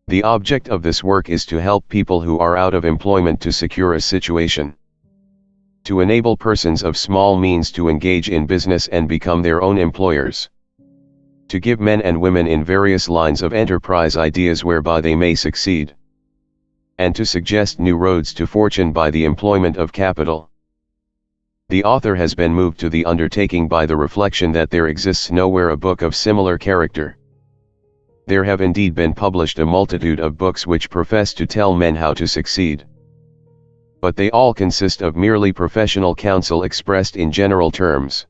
The object of this work is to help people who are out of employment to secure a situation. To enable persons of small means to engage in business and become their own employers. To give men and women in various lines of enterprise ideas whereby they may succeed. And to suggest new roads to fortune by the employment of capital. The author has been moved to the undertaking by the reflection that there exists nowhere a book of similar character. There have indeed been published a multitude of books which profess to tell men how to succeed. But they all consist of merely professional counsel expressed in general terms.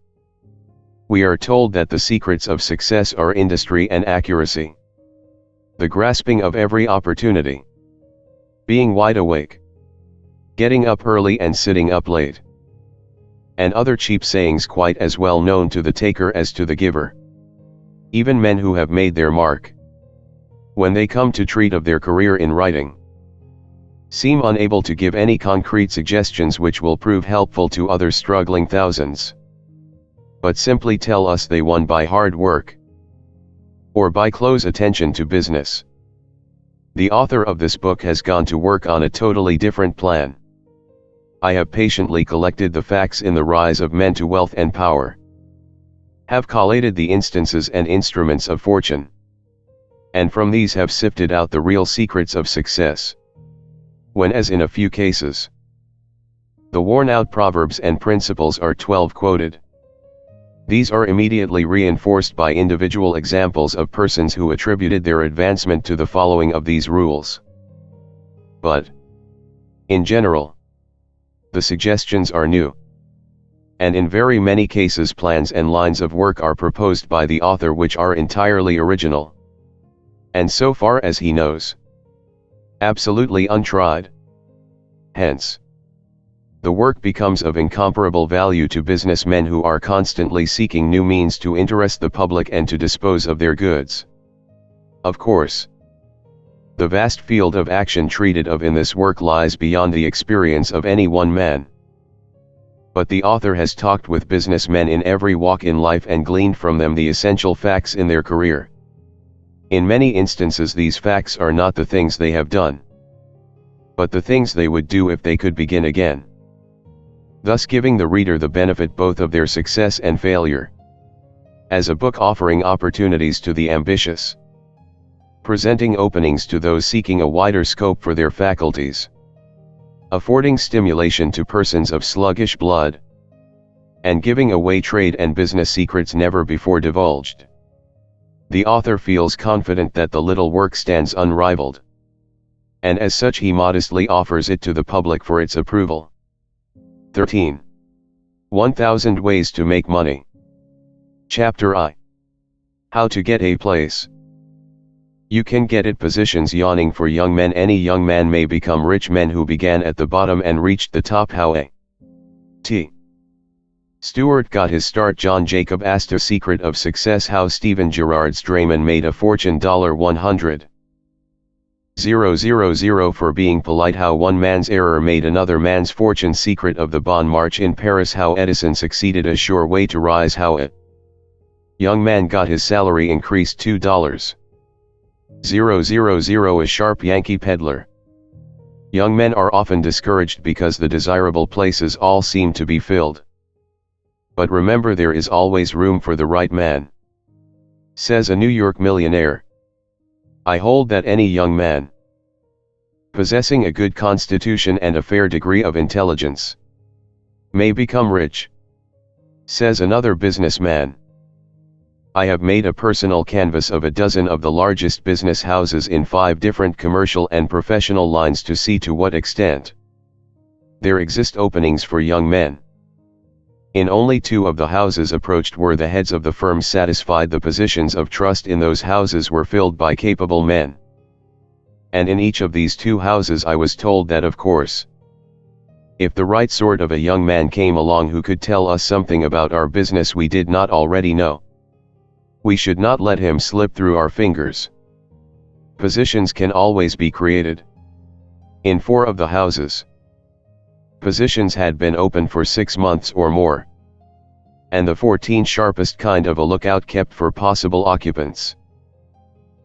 We are told that the secrets of success are industry and accuracy. The grasping of every opportunity. Being wide awake. Getting up early and sitting up late. And other cheap sayings quite as well known to the taker as to the giver. Even men who have made their mark, when they come to treat of their career in writing, seem unable to give any concrete suggestions which will prove helpful to other struggling thousands, but simply tell us they won by hard work, or by close attention to business. The author of this book has gone to work on a totally different plan. I have patiently collected the facts in the rise of men to wealth and power, have collated the instances and instruments of fortune, and from these have sifted out the real secrets of success. When, as in a few cases, the worn-out proverbs and principles are 12 quoted, these are immediately reinforced by individual examples of persons who attributed their advancement to the following of these rules. But, in general, the suggestions are new, and in very many cases plans and lines of work are proposed by the author which are entirely original, and so far as he knows, absolutely untried. Hence, the work becomes of incomparable value to businessmen who are constantly seeking new means to interest the public and to dispose of their goods. Of course, the vast field of action treated of in this work lies beyond the experience of any one man. But the author has talked with businessmen in every walk in life and gleaned from them the essential facts in their career. In many instances these facts are not the things they have done, but the things they would do if they could begin again, thus giving the reader the benefit both of their success and failure, as a book offering opportunities to the ambitious, presenting openings to those seeking a wider scope for their faculties, affording stimulation to persons of sluggish blood, and giving away trade and business secrets never before divulged. The author feels confident that the little work stands unrivaled, and as such he modestly offers it to the public for its approval. 13. 1000 Ways to Make Money. Chapter I. How to Get a Place. You can get it. Positions yawning for young men. Any young man may become rich. Men who began at the bottom and reached the top. How a T. Stewart got his start. John Jacob Astor. Secret of Success. How Stephen Gerrard Strayman made a fortune. $100,000 for being polite. How one man's error made another man's fortune. Secret of the Bon March in Paris. How Edison succeeded. A sure way to rise. How a young man got his salary increased. $2,000. A sharp Yankee peddler. Young men are often discouraged because the desirable places all seem to be filled. But remember, there is always room for the right man, says a New York millionaire. I hold that any young man, possessing a good constitution and a fair degree of intelligence, may become rich, says another businessman. I have made a personal canvass of a dozen of the largest business houses in 5 different commercial and professional lines to see to what extent there exist openings for young men. In only 2 of the houses approached were the heads of the firms satisfied the positions of trust in those houses were filled by capable men. And in each of these 2 houses I was told that, of course, if the right sort of a young man came along who could tell us something about our business we did not already know, we should not let him slip through our fingers. Positions can always be created. In 4 of the houses, positions had been open for 6 months or more, and the 14 sharpest kind of a lookout kept for possible occupants.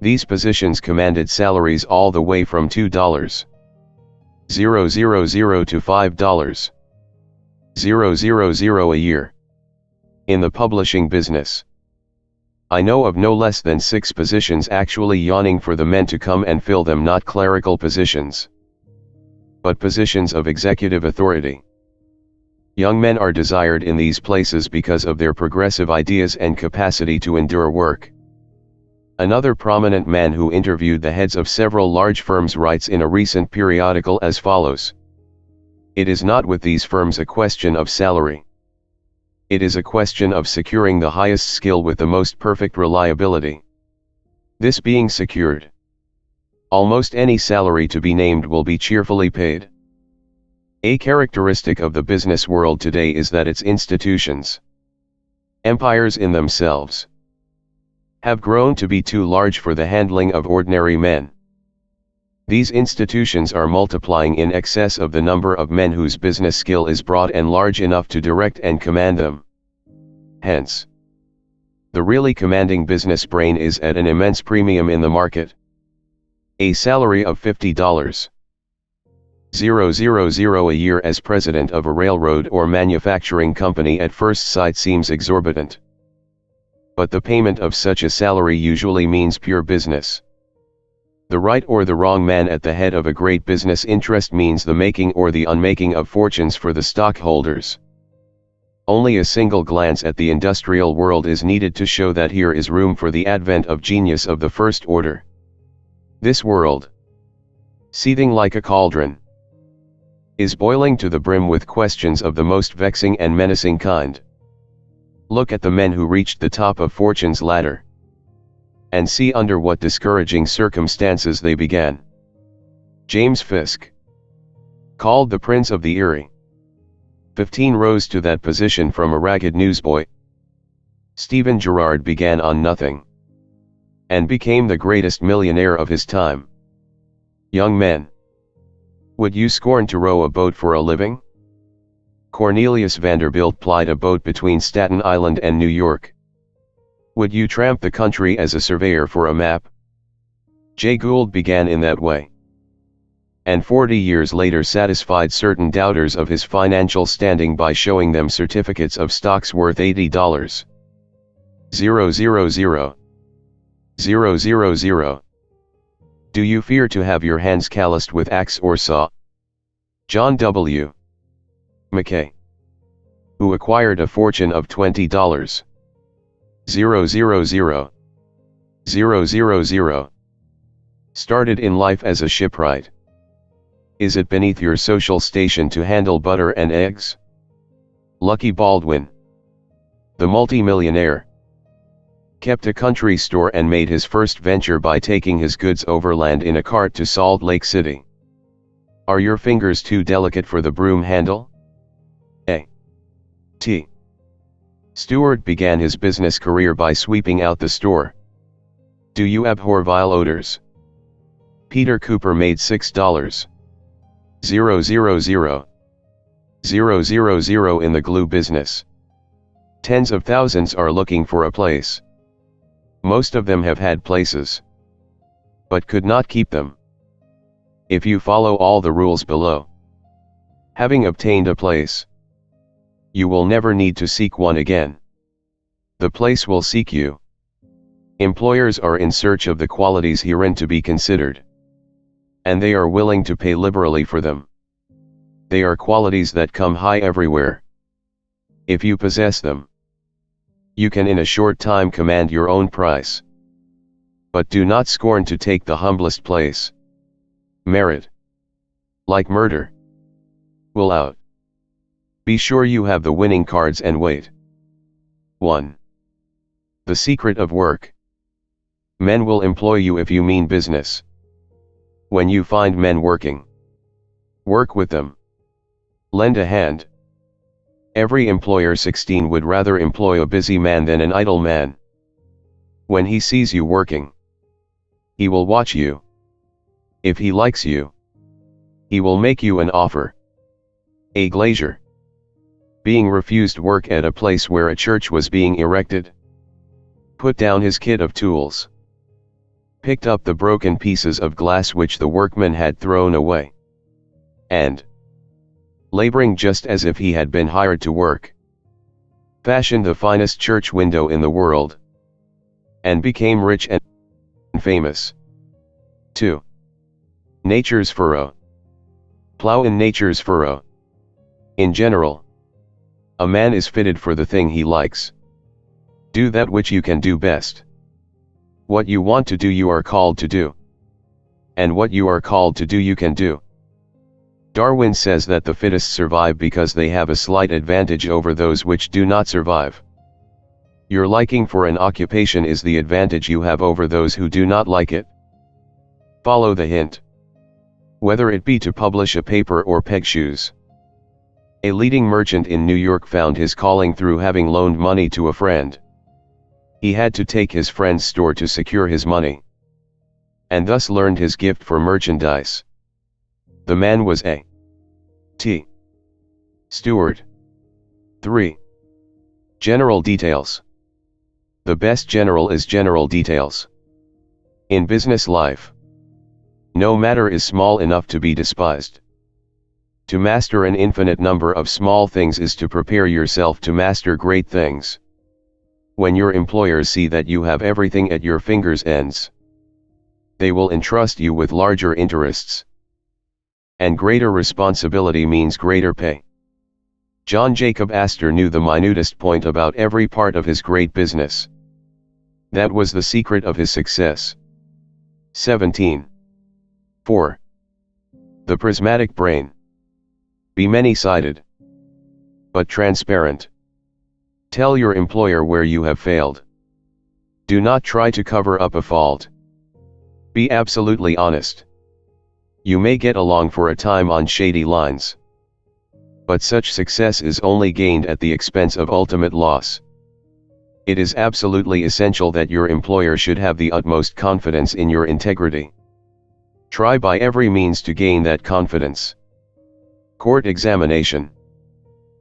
These positions commanded salaries all the way from $2,000 to $5,000 a year. In the publishing business, I know of no less than 6 positions actually yawning for the men to come and fill them, not clerical positions, but positions of executive authority. Young men are desired in these places because of their progressive ideas and capacity to endure work. Another prominent man who interviewed the heads of several large firms writes in a recent periodical as follows: "It is not with these firms a question of salary. It is a question of securing the highest skill with the most perfect reliability. This being secured, almost any salary to be named will be cheerfully paid." A characteristic of the business world today is that its institutions, empires in themselves, have grown to be too large for the handling of ordinary men. These institutions are multiplying in excess of the number of men whose business skill is broad and large enough to direct and command them. Hence, the really commanding business brain is at an immense premium in the market. A salary of $50,000 a year as president of a railroad or manufacturing company at first sight seems exorbitant. But the payment of such a salary usually means pure business. The right or the wrong man at the head of a great business interest means the making or the unmaking of fortunes for the stockholders. Only a single glance at the industrial world is needed to show that here is room for the advent of genius of the first order. This world, seething like a cauldron, is boiling to the brim with questions of the most vexing and menacing kind. Look at the men who reached the top of fortune's ladder, and see under what discouraging circumstances they began. James Fisk, called the Prince of the Erie, 15 rose to that position from a ragged newsboy. Stephen Girard began on nothing, and became the greatest millionaire of his time. Young men, would you scorn to row a boat for a living? Cornelius Vanderbilt plied a boat between Staten Island and New York. Would you tramp the country as a surveyor for a map? Jay Gould began in that way, and 40 years later satisfied certain doubters of his financial standing by showing them certificates of stocks worth $80,000. Do you fear to have your hands calloused with axe or saw? John W. McKay, who acquired a fortune of $20,000. Started in life as a shipwright. Is it beneath your social station to handle butter and eggs? Lucky Baldwin, the multi-millionaire, kept a country store and made his first venture by taking his goods overland in a cart to Salt Lake City. Are your fingers too delicate for the broom handle? A. T. Stewart began his business career by sweeping out the store. Do you abhor vile odors? Peter Cooper made $6,000 in the glue business. Tens of thousands are looking for a place. Most of them have had places, but could not keep them. If you follow all the rules below, having obtained a place, you will never need to seek one again. The place will seek you. Employers are in search of the qualities herein to be considered, and they are willing to pay liberally for them. They are qualities that come high everywhere. If you possess them, you can in a short time command your own price. But do not scorn to take the humblest place. Merit, like murder, will out. Be sure you have the winning cards and wait. 1. The secret of work. Men will employ you if you mean business. When you find men working, work with them. Lend a hand. Every employer 16 would rather employ a busy man than an idle man. When he sees you working, he will watch you. If he likes you, he will make you an offer. A glazier, being refused work at a place where a church was being erected, put down his kit of tools, picked up the broken pieces of glass which the workman had thrown away, and, laboring just as if he had been hired to work, fashioned the finest church window in the world, and became rich and famous. 2. Nature's furrow. Plow in nature's furrow. In general, a man is fitted for the thing he likes. Do that which you can do best. What you want to do you are called to do. And what you are called to do you can do. Darwin says that the fittest survive because they have a slight advantage over those which do not survive. Your liking for an occupation is the advantage you have over those who do not like it. Follow the hint. Whether it be to publish a paper or peg shoes. A leading merchant in New York found his calling through having loaned money to a friend. He had to take his friend's store to secure his money, and thus learned his gift for merchandise. The man was a T. Steward. 3. General details. The best general is general details. In business life, no matter is small enough to be despised. To master an infinite number of small things is to prepare yourself to master great things. When your employers see that you have everything at your fingers' ends, they will entrust you with larger interests. And greater responsibility means greater pay. John Jacob Astor knew the minutest point about every part of his great business. That was the secret of his success. 17. 4. The prismatic brain. Be many-sided, but transparent. Tell your employer where you have failed. Do not try to cover up a fault. Be absolutely honest. You may get along for a time on shady lines, but such success is only gained at the expense of ultimate loss. It is absolutely essential that your employer should have the utmost confidence in your integrity. Try by every means to gain that confidence. Court examination.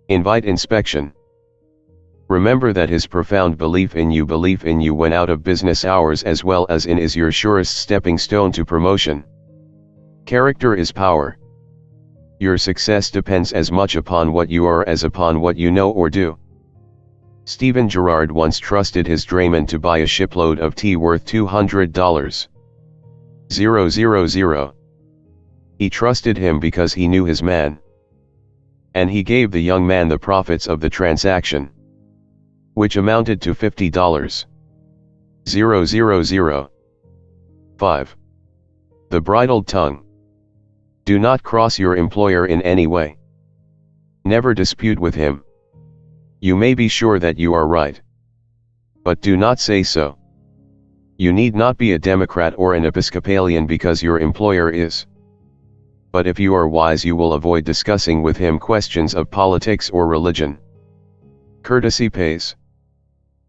Invite inspection. Remember that his profound belief in you when out of business hours as well as in is your surest stepping stone to promotion. Character is power. Your success depends as much upon what you are as upon what you know or do. Stephen Girard once trusted his drayman to buy a shipload of tea worth $200. 000. He trusted him because he knew his man, and he gave the young man the profits of the transaction, which amounted to $50. 000. 5. The bridled tongue. Do not cross your employer in any way. Never dispute with him. You may be sure that you are right, but do not say so. You need not be a Democrat or an Episcopalian because your employer is. But if you are wise, you will avoid discussing with him questions of politics or religion. Courtesy pays.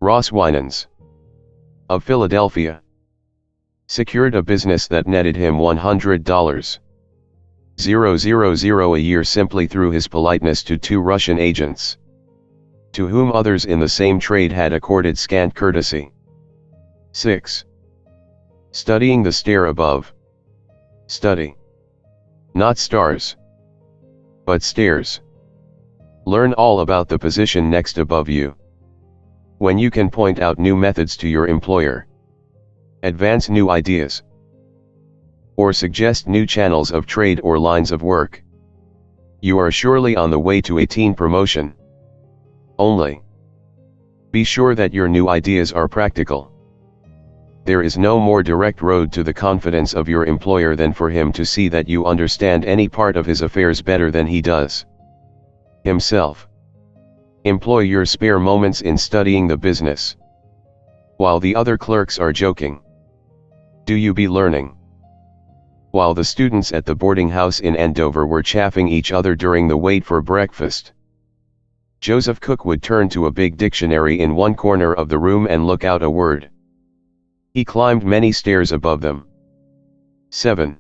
Ross Winans, of Philadelphia, secured a business that netted him $100. 000 a year simply through his politeness to 2 Russian agents, to whom others in the same trade had accorded scant courtesy. 6. Studying the stair above. Study, not stars, but stairs. Learn all about the position next above you. When you can point out new methods to your employer, advance new ideas, or suggest new channels of trade or lines of work, you are surely on the way to a teen promotion. Only be sure that your new ideas are practical. There is no more direct road to the confidence of your employer than for him to see that you understand any part of his affairs better than he does himself. Employ your spare moments in studying the business, while the other clerks are joking. Do you be learning? While the students at the boarding house in Andover were chaffing each other during the wait for breakfast, Joseph Cook would turn to a big dictionary in one corner of the room and look out a word. He climbed many stairs above them. 7.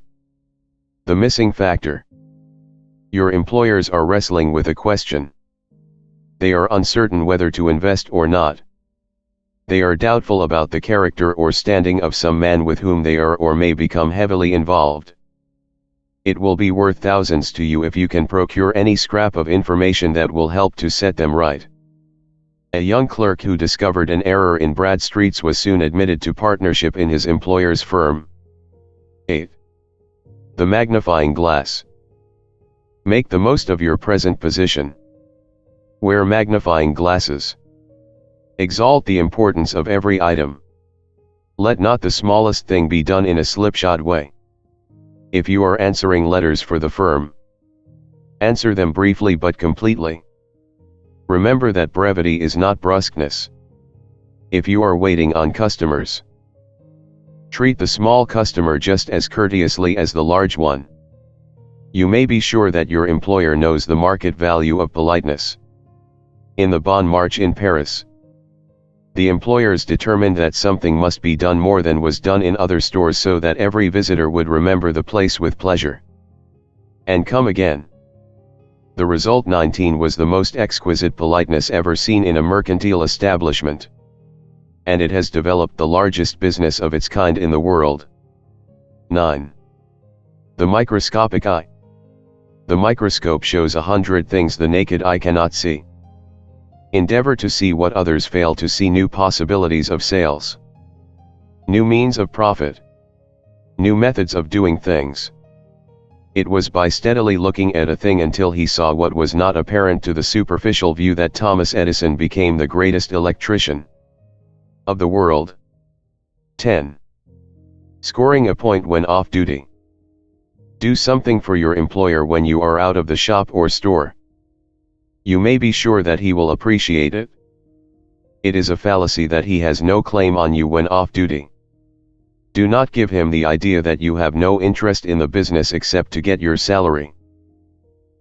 The missing factor. Your employers are wrestling with a question. They are uncertain whether to invest or not. They are doubtful about the character or standing of some man with whom they are or may become heavily involved. It will be worth thousands to you if you can procure any scrap of information that will help to set them right. A young clerk who discovered an error in Bradstreet's was soon admitted to partnership in his employer's firm. 8. The Magnifying Glass. Make the most of your present position. Wear magnifying glasses. Exalt the importance of every item. Let not the smallest thing be done in a slipshod way. If you are answering letters for the firm, answer them briefly but completely. Remember that brevity is not brusqueness. If you are waiting on customers, treat the small customer just as courteously as the large one. You may be sure that your employer knows the market value of politeness. In the Bon Marche in Paris, the employers determined that something must be done more than was done in other stores so that every visitor would remember the place with pleasure and come again. The result 19 was the most exquisite politeness ever seen in a mercantile establishment, and it has developed the largest business of its kind in the world. 9. The Microscopic Eye. The microscope shows 100 things the naked eye cannot see. Endeavor to see what others fail to see: new possibilities of sales, new means of profit, new methods of doing things. It was by steadily looking at a thing until he saw what was not apparent to the superficial view that Thomas Edison became the greatest electrician of the world. 10. Scoring a point when off duty. Do something for your employer when you are out of the shop or store. You may be sure that he will appreciate it. It is a fallacy that he has no claim on you when off duty. Do not give him the idea that you have no interest in the business except to get your salary,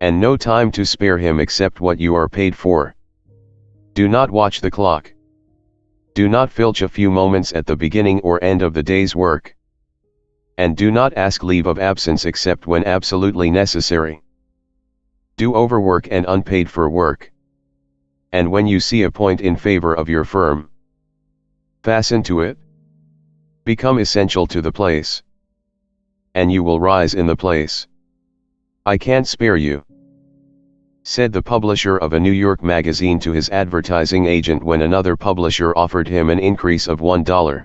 and no time to spare him except what you are paid for. Do not watch the clock. Do not filch a few moments at the beginning or end of the day's work. And do not ask leave of absence except when absolutely necessary. Do overwork and unpaid for work. And when you see a point in favor of your firm, fasten to it. Become essential to the place, and you will rise in the place. I can't spare you, said the publisher of a New York magazine to his advertising agent when another publisher offered him an increase of $1,000.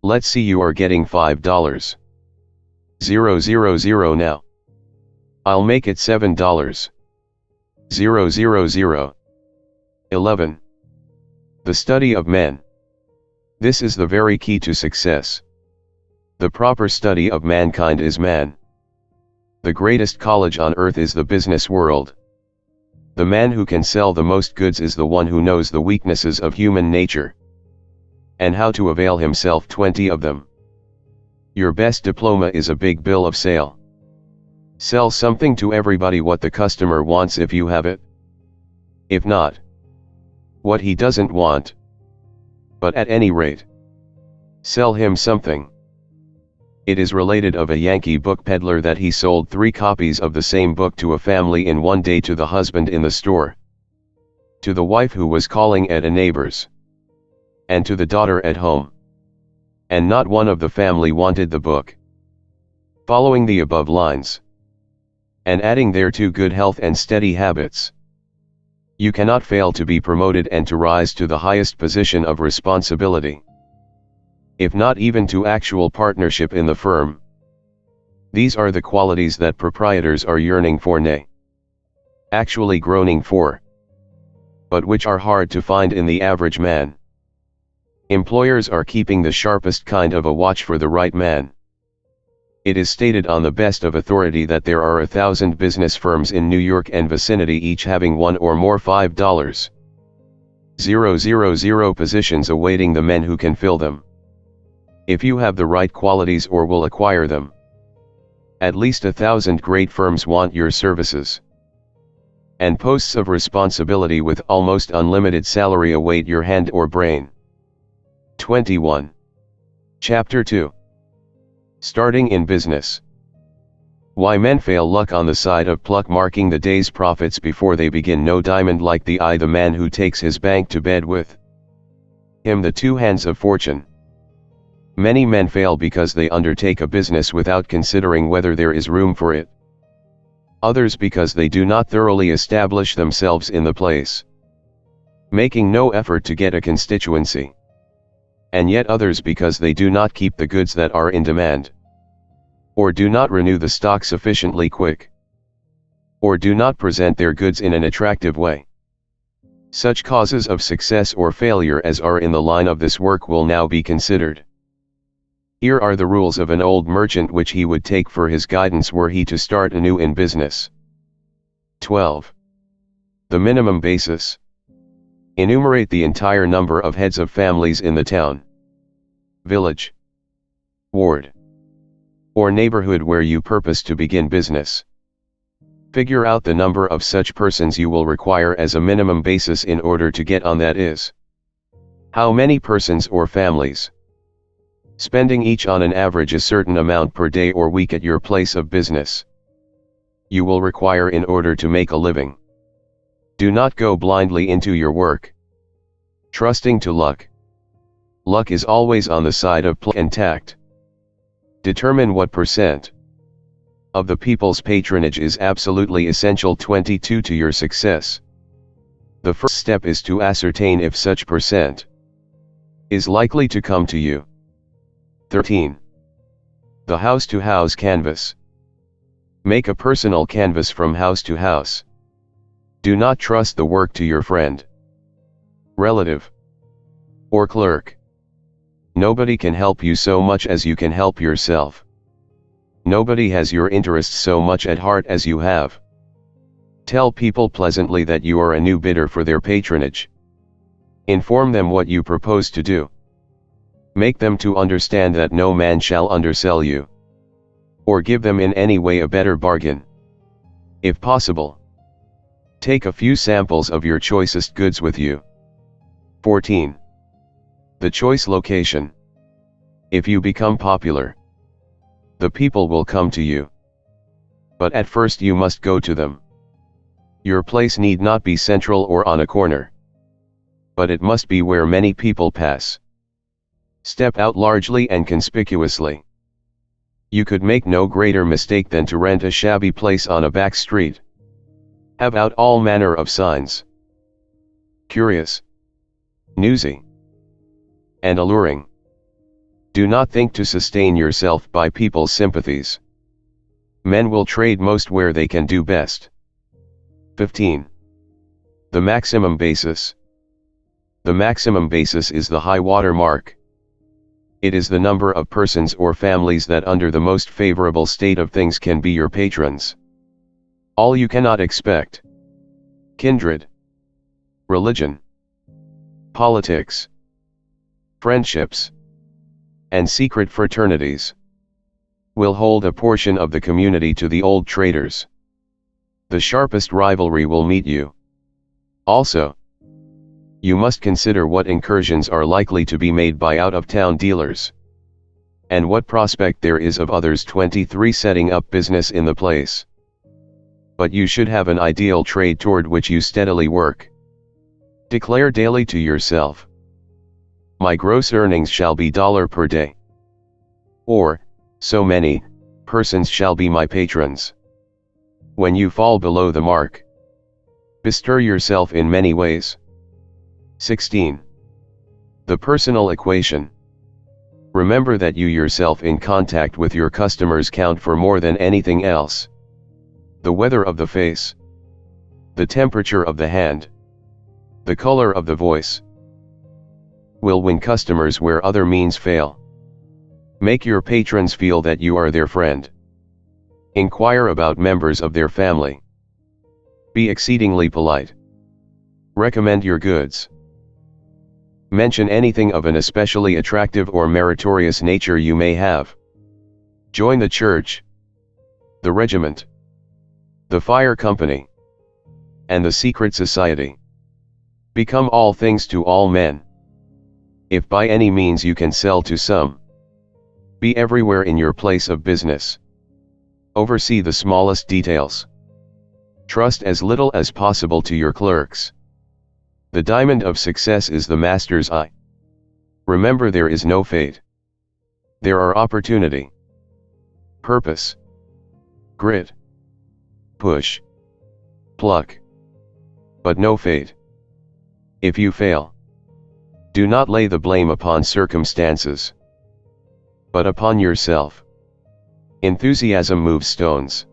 Let's see, you are getting $5. Now. I'll make it $7. 11. The study of men. This is the very key to success. The proper study of mankind is man. The greatest college on earth is the business world. The man who can sell the most goods is the one who knows the weaknesses of human nature, and how to avail himself 20 of them. Your best diploma is a big bill of sale. Sell something to everybody what the customer wants if you have it. If not, what he doesn't want. But at any rate, sell him something. It is related of a Yankee book peddler that he sold 3 copies of the same book to a family in one day, to the husband in the store, to the wife who was calling at a neighbor's, and to the daughter at home. And not one of the family wanted the book. Following the above lines, and adding thereto good health and steady habits, you cannot fail to be promoted and to rise to the highest position of responsibility, if not even to actual partnership in the firm. These are the qualities that proprietors are yearning for, nay, actually groaning for, but which are hard to find in the average man. Employers are keeping the sharpest kind of a watch for the right man. It is stated on the best of authority that there are 1,000 business firms in New York and vicinity, each having one or more $5,000 positions awaiting the men who can fill them. If you have the right qualities or will acquire them, at least 1,000 great firms want your services. And posts of responsibility with almost unlimited salary await your hand or brain. 21. Chapter 2. Starting in business. Why men fail. Luck on the side of pluck, marking the day's profits before they begin. No diamond like the eye, the man who takes his bank to bed with him. The two hands of fortune. Many men fail because they undertake a business without considering whether there is room for it. Others because they do not thoroughly establish themselves in the place, making no effort to get a constituency. And yet others because they do not keep the goods that are in demand, or do not renew the stock sufficiently quick, or do not present their goods in an attractive way. Such causes of success or failure as are in the line of this work will now be considered. Here are the rules of an old merchant which he would take for his guidance were he to start anew in business. 12. The minimum basis. Enumerate the entire number of heads of families in the town, village, ward, or neighborhood where you purpose to begin business. Figure out the number of such persons you will require as a minimum basis in order to get on, that is, how many persons or families, spending each on an average a certain amount per day or week at your place of business, you will require in order to make a living. Do not go blindly into your work, trusting to luck. Luck is always on the side of pluck and tact. Determine what percent of the people's patronage is absolutely essential. 22 to your success. The first step is to ascertain if such percent is likely to come to you. 13. The house-to-house canvas. Make a personal canvas from house to house. Do not trust the work to your friend, relative, or clerk. Nobody can help you so much as you can help yourself. Nobody has your interests so much at heart as you have. Tell people pleasantly that you are a new bidder for their patronage. Inform them what you propose to do. Make them to understand that no man shall undersell you, or give them in any way a better bargain. If possible, take a few samples of your choicest goods with you. 14. The choice location. If you become popular, the people will come to you. But at first you must go to them. Your place need not be central or on a corner, but it must be where many people pass. Step out largely and conspicuously. You could make no greater mistake than to rent a shabby place on a back street. Have out all manner of signs, curious, newsy, and alluring. Do not think to sustain yourself by people's sympathies. Men will trade most where they can do best. 15. The maximum basis. The maximum basis is the high water mark. It is the number of persons or families that under the most favorable state of things can be your patrons. All you cannot expect, kindred, religion, politics, friendships, and secret fraternities, will hold a portion of the community to the old traders. The sharpest rivalry will meet you. Also, you must consider what incursions are likely to be made by out-of-town dealers, and what prospect there is of others. 23. Setting up business in the place. But you should have an ideal trade toward which you steadily work. Declare daily to yourself, my gross earnings shall be $1 per day. Or, so many persons shall be my patrons. When you fall below the mark, bestir yourself in many ways. 16. The personal equation. Remember that you yourself in contact with your customers count for more than anything else. The weather of the face, the temperature of the hand, the color of the voice, will win customers where other means fail. Make your patrons feel that you are their friend. Inquire about members of their family. Be exceedingly polite. Recommend your goods. Mention anything of an especially attractive or meritorious nature you may have. Join the church, the regiment, the fire company, and the secret society. Become all things to all men. If by any means you can sell to some, be everywhere in your place of business. Oversee the smallest details. Trust as little as possible to your clerks. The diamond of success is the master's eye. Remember, there is no fate. There are opportunity, purpose, grit, push, pluck, but no fate. If you fail, do not lay the blame upon circumstances, but upon yourself. Enthusiasm moves stones.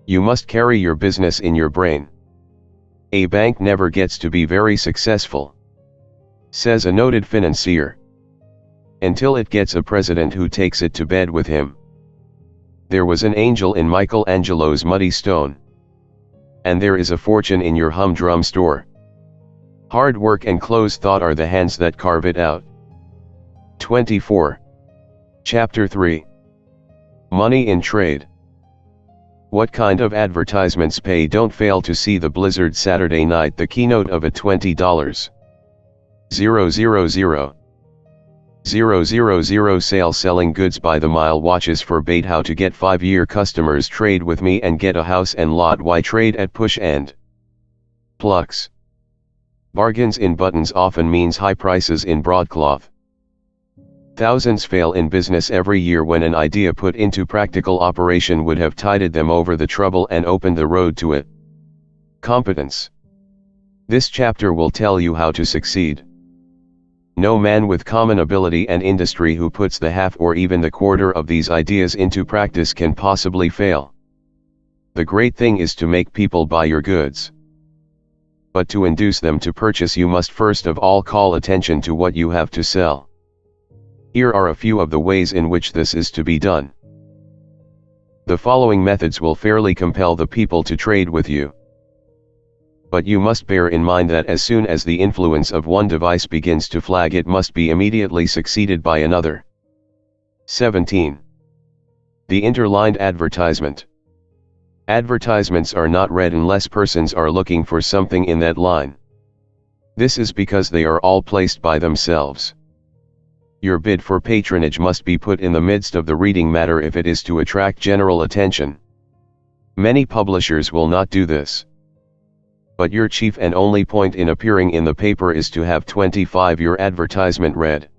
You must carry your business in your brain. A bank never gets to be very successful, says a noted financier, until it gets a president who takes it to bed with him. There was an angel in Michelangelo's muddy stone, and there is a fortune in your humdrum store. Hard work and close thought are the hands that carve it out. 24. Chapter 3. Money in Trade. What kind of advertisements pay? Don't fail to see the Blizzard Saturday Night, the keynote of a $20,000 sale selling goods by the mile. Watches for bait. How to get 5-year customers. Trade with me and get a house and lot. Why trade at push and plucks? Bargains in buttons often means high prices in broadcloth. Thousands fail in business every year when an idea put into practical operation would have tided them over the trouble and opened the road to it. Competence. This chapter will tell you how to succeed. No man with common ability and industry who puts the half or even the quarter of these ideas into practice can possibly fail. The great thing is to make people buy your goods. But to induce them to purchase, you must first of all call attention to what you have to sell. Here are a few of the ways in which this is to be done. The following methods will fairly compel the people to trade with you. But you must bear in mind that as soon as the influence of one device begins to flag, it must be immediately succeeded by another. 17. The Interlined Advertisement. Advertisements are not read unless persons are looking for something in that line. This is because they are all placed by themselves. Your bid for patronage must be put in the midst of the reading matter if it is to attract general attention. Many publishers will not do this. But your chief and only point in appearing in the paper is to have 25-year advertisement read.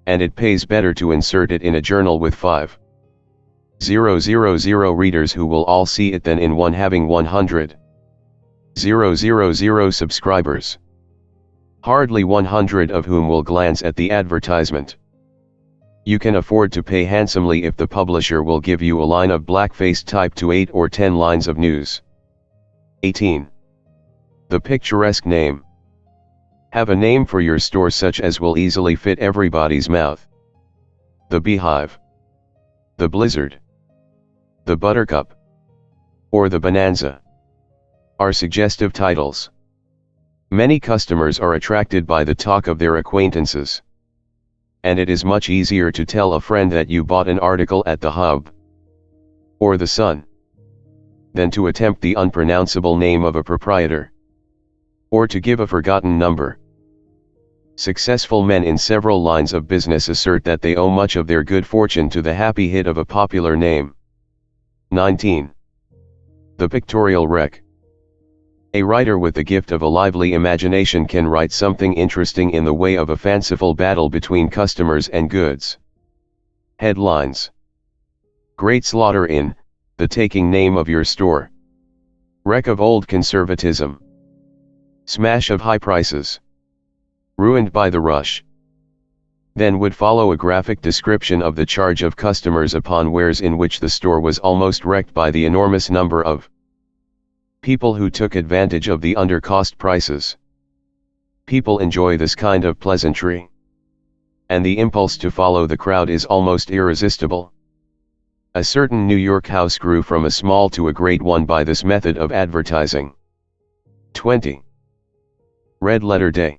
And it pays better to insert it in a journal with 5,000 readers who will all see it than in one having 100,000 subscribers, hardly 100 of whom will glance at the advertisement. You can afford to pay handsomely if the publisher will give you a line of black-face type to 8 or 10 lines of news. 18. The Picturesque Name. Have a name for your store such as will easily fit everybody's mouth. The Beehive, the Blizzard, the Buttercup, or the Bonanza are suggestive titles. Many customers are attracted by the talk of their acquaintances. And it is much easier to tell a friend that you bought an article at the Hub or the Sun than to attempt the unpronounceable name of a proprietor, or to give a forgotten number. Successful men in several lines of business assert that they owe much of their good fortune to the happy hit of a popular name. 19. The Pictorial Wreck. A writer with the gift of a lively imagination can write something interesting in the way of a fanciful battle between customers and goods. Headlines. Great slaughter in the taking name of your store. Wreck of old conservatism. Smash of high prices. Ruined by the rush. Then would follow a graphic description of the charge of customers upon wares in which the store was almost wrecked by the enormous number of people who took advantage of the under-cost prices. People enjoy this kind of pleasantry, and the impulse to follow the crowd is almost irresistible. A certain New York house grew from a small to a great one by this method of advertising. 20. Red Letter Day.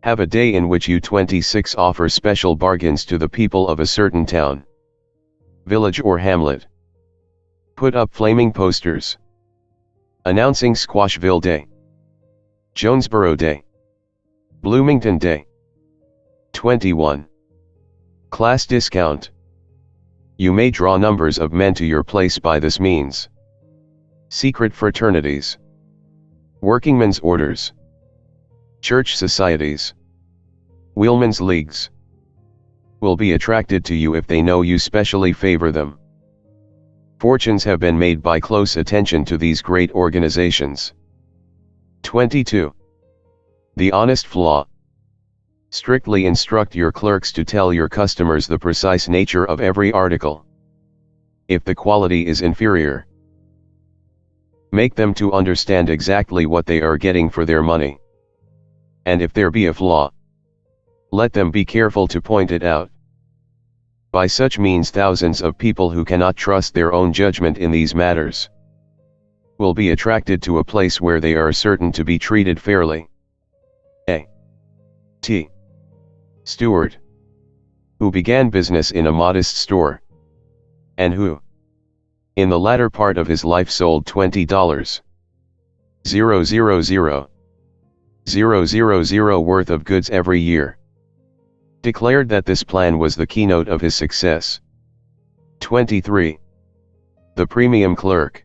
Have a day in which you 26 offer special bargains to the people of a certain town, village or hamlet. Put up flaming posters announcing Squashville Day, Jonesboro Day, Bloomington Day. 21. Class discount. You may draw numbers of men to your place by this means. Secret fraternities, workingmen's orders, church societies, wheelmen's leagues will be attracted to you if they know you specially favor them. Fortunes have been made by close attention to these great organizations. 22. The Honest Flaw. Strictly instruct your clerks to tell your customers the precise nature of every article. If the quality is inferior, make them to understand exactly what they are getting for their money. And if there be a flaw, let them be careful to point it out. By such means thousands of people who cannot trust their own judgment in these matters will be attracted to a place where they are certain to be treated fairly. A. T. Stewart, who began business in a modest store, and who, in the latter part of his life, sold $20,000 worth of goods every year, declared that this plan was the keynote of his success. 23. The Premium Clerk.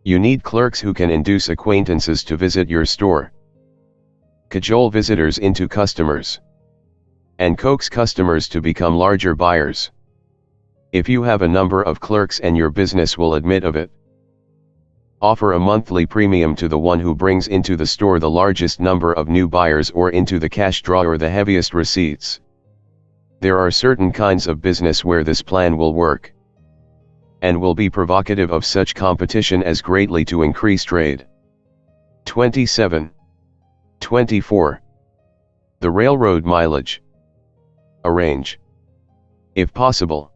You need clerks who can induce acquaintances to visit your store, cajole visitors into customers, and coax customers to become larger buyers. If you have a number of clerks and your business will admit of it, offer a monthly premium to the one who brings into the store the largest number of new buyers or into the cash drawer the heaviest receipts. There are certain kinds of business where this plan will work, and will be provocative of such competition as greatly to increase trade. 27. 24. The railroad mileage. Arrange, if possible,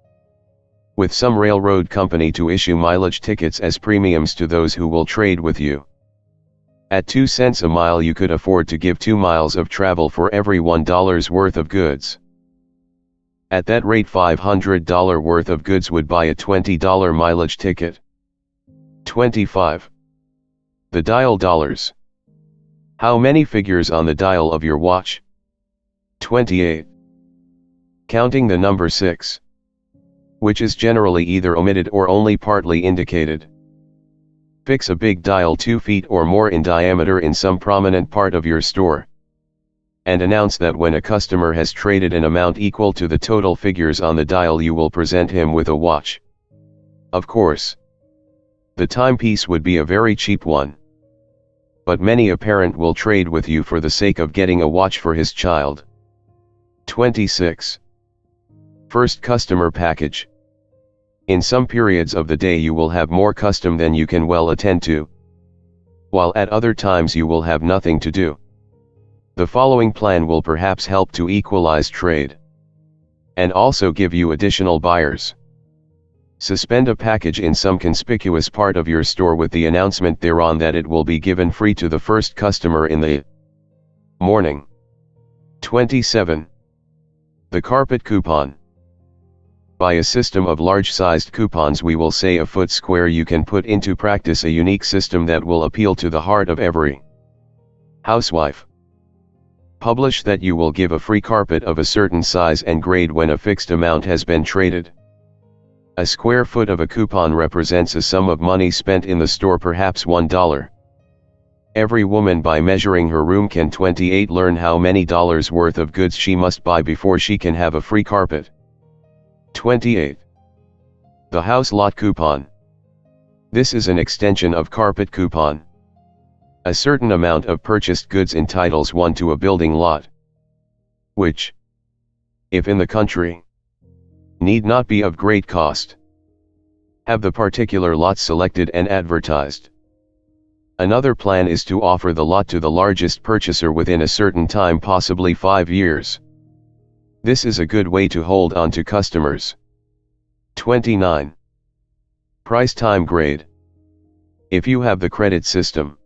with some railroad company to issue mileage tickets as premiums to those who will trade with you. At 2 cents a mile you could afford to give 2 miles of travel for every $1 worth of goods. At that rate $500 worth of goods would buy a $20 mileage ticket. 25. The dial dollars. How many figures on the dial of your watch? 28. Counting the number 6, which is generally either omitted or only partly indicated. Fix a big dial 2 feet or more in diameter in some prominent part of your store, and announce that when a customer has traded an amount equal to the total figures on the dial you will present him with a watch. Of course, the timepiece would be a very cheap one, but many a parent will trade with you for the sake of getting a watch for his child. 26. First customer package. In some periods of the day you will have more custom than you can well attend to, while at other times you will have nothing to do. The following plan will perhaps help to equalize trade, and also give you additional buyers. Suspend a package in some conspicuous part of your store with the announcement thereon that it will be given free to the first customer in the morning. 27. The carpet coupon. By a system of large-sized coupons, we will say a foot square, you can put into practice a unique system that will appeal to the heart of every housewife. Publish that you will give a free carpet of a certain size and grade when a fixed amount has been traded. A square foot of a coupon represents a sum of money spent in the store, perhaps $1. Every woman by measuring her room can 28 learn how many dollars worth of goods she must buy before she can have a free carpet. 28. The house lot coupon. This is an extension of carpet coupon. A certain amount of purchased goods entitles one to a building lot, which, if in the country, need not be of great cost. Have the particular lot selected and advertised. Another plan is to offer the lot to the largest purchaser within a certain time, possibly 5 years. This is a good way to hold on to customers. 29. Price time grade. If you have the credit system,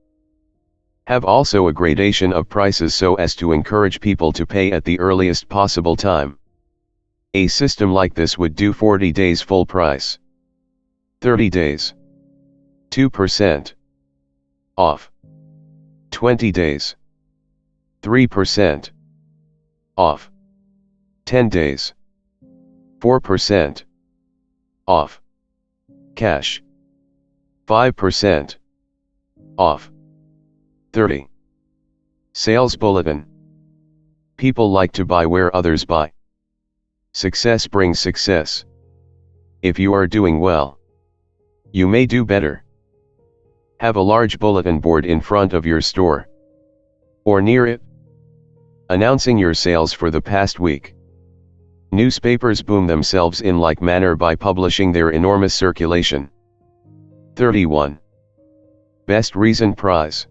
have also a gradation of prices so as to encourage people to pay at the earliest possible time. A system like this would do 40 days full price, 30 days, 2% off, 20 days, 3% off, 10 days, 4% Off. Cash. 5% off. 30. Sales bulletin. People like to buy where others buy. Success brings success. If you are doing well, you may do better. Have a large bulletin board in front of your store, or near it, announcing your sales for the past week. Newspapers boom themselves in like manner by publishing their enormous circulation. 31. Best Reason Prize.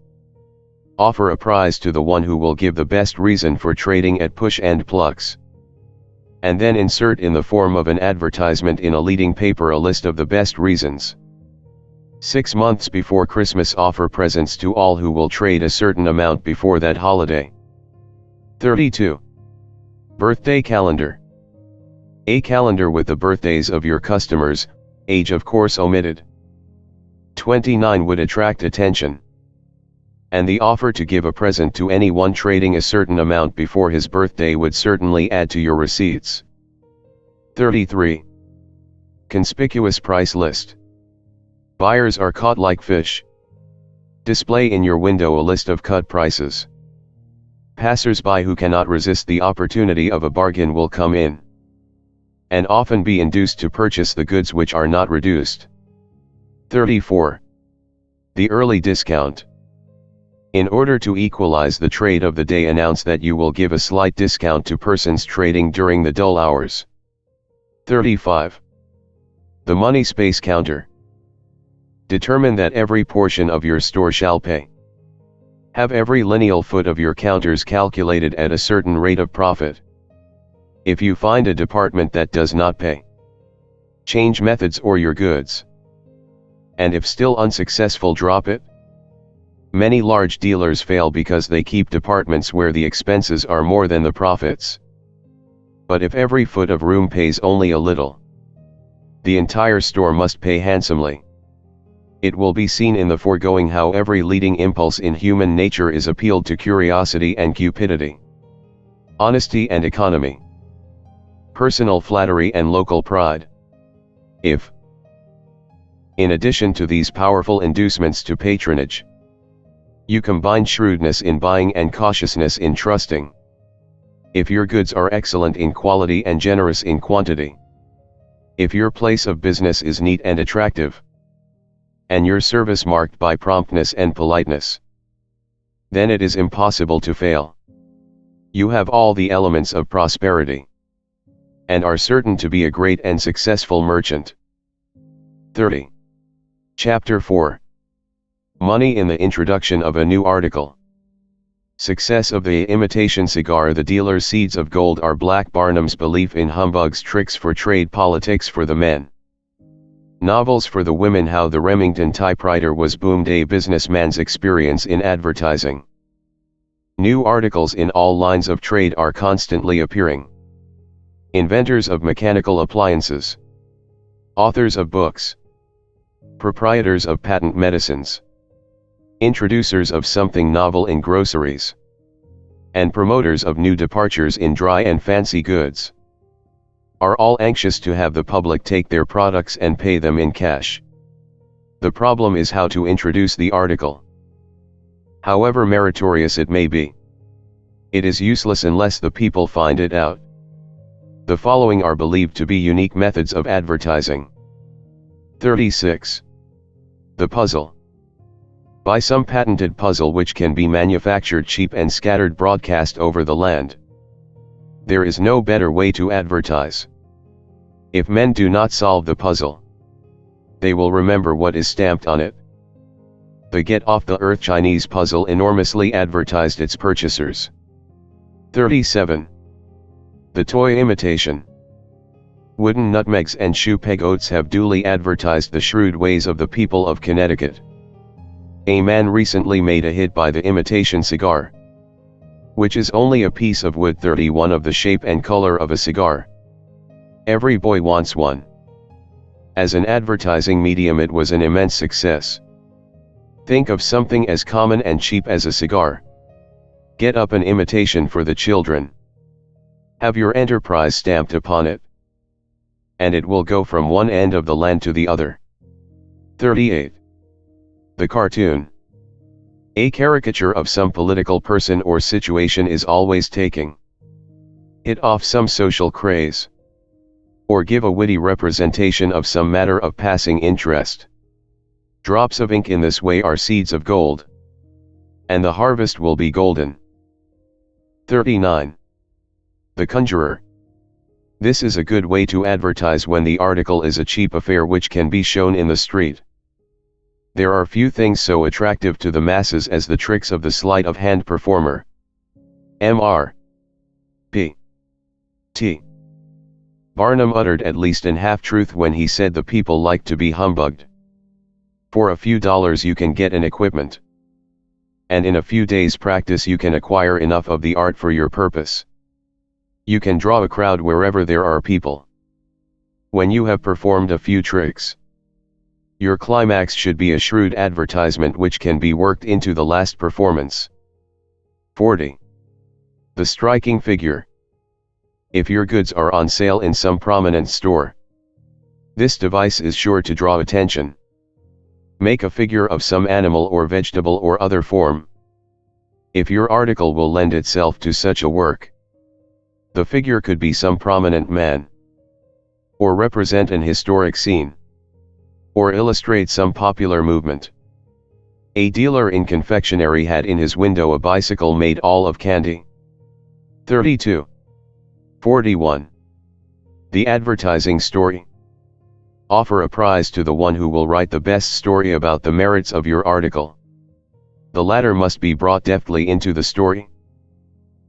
Offer a prize to the one who will give the best reason for trading at push and plucks. And then insert in the form of an advertisement in a leading paper a list of the best reasons. 6 months before Christmas, offer presents to all who will trade a certain amount before that holiday. 32. Birthday calendar. A calendar with the birthdays of your customers, age of course omitted. 29 would attract attention. And the offer to give a present to anyone trading a certain amount before his birthday would certainly add to your receipts. 33. Conspicuous price list. Buyers are caught like fish. Display in your window a list of cut prices. Passers-by who cannot resist the opportunity of a bargain will come in, and often be induced to purchase the goods which are not reduced. 34. The early discount. In order to equalize the trade of the day, announce that you will give a slight discount to persons trading during the dull hours. 35. The money space counter. Determine that every portion of your store shall pay. Have every lineal foot of your counters calculated at a certain rate of profit. If you find a department that does not pay, change methods or your goods. And if still unsuccessful, drop it. Many large dealers fail because they keep departments where the expenses are more than the profits. But if every foot of room pays only a little, the entire store must pay handsomely. It will be seen in the foregoing how every leading impulse in human nature is appealed to curiosity and cupidity, honesty and economy, personal flattery and local pride. If, in addition to these powerful inducements to patronage, you combine shrewdness in buying and cautiousness in trusting, if your goods are excellent in quality and generous in quantity, if your place of business is neat and attractive, and your service marked by promptness and politeness, then it is impossible to fail. You have all the elements of prosperity, and are certain to be a great and successful merchant. 30. Chapter 4. Money in the introduction of a new article. Success of the imitation cigar. The dealer's seeds of gold are Black Barnum's belief in humbugs, tricks for trade, politics for the men, novels for the women, how the Remington typewriter was boomed, a businessman's experience in advertising. New articles in all lines of trade are constantly appearing. Inventors of mechanical appliances, authors of books, proprietors of patent medicines, introducers of something novel in groceries, and promoters of new departures in dry and fancy goods, are all anxious to have the public take their products and pay them in cash. The problem is how to introduce the article. However meritorious it may be, it is useless unless the people find it out. The following are believed to be unique methods of advertising. 36. The puzzle. Buy some patented puzzle which can be manufactured cheap and scattered broadcast over the land. There is no better way to advertise. If men do not solve the puzzle, they will remember what is stamped on it. The Get Off the Earth Chinese puzzle enormously advertised its purchasers. 37. The toy imitation. Wooden nutmegs and shoe peg oats have duly advertised the shrewd ways of the people of Connecticut. A man recently made a hit by the imitation cigar, which is only a piece of wood 31 of the shape and color of a cigar. Every boy wants one. As an advertising medium, it was an immense success. Think of something as common and cheap as a cigar. Get up an imitation for the children. Have your enterprise stamped upon it. and it will go from one end of the land to the other. 38. The cartoon. A caricature of some political person or situation is always taking it off some social craze, or give a witty representation of some matter of passing interest. Drops of ink in this way are seeds of gold, and the harvest will be golden. 39. The conjurer. This is a good way to advertise when the article is a cheap affair which can be shown in the street. There are few things so attractive to the masses as the tricks of the sleight of hand performer. Mr. P. T. Barnum uttered at least an half-truth when he said the people like to be humbugged. For a few dollars you can get an equipment, and in a few days' practice you can acquire enough of the art for your purpose. You can draw a crowd wherever there are people. When you have performed a few tricks, your climax should be a shrewd advertisement which can be worked into the last performance. 40. The striking figure. If your goods are on sale in some prominent store, this device is sure to draw attention. Make a figure of some animal or vegetable or other form. If your article will lend itself to such a work, the figure could be some prominent man, or represent an historic scene, or illustrate some popular movement. A dealer in confectionery had in his window a bicycle made all of candy. 32. 41. The advertising story. Offer a prize to the one who will write the best story about the merits of your article. The latter must be brought deftly into the story,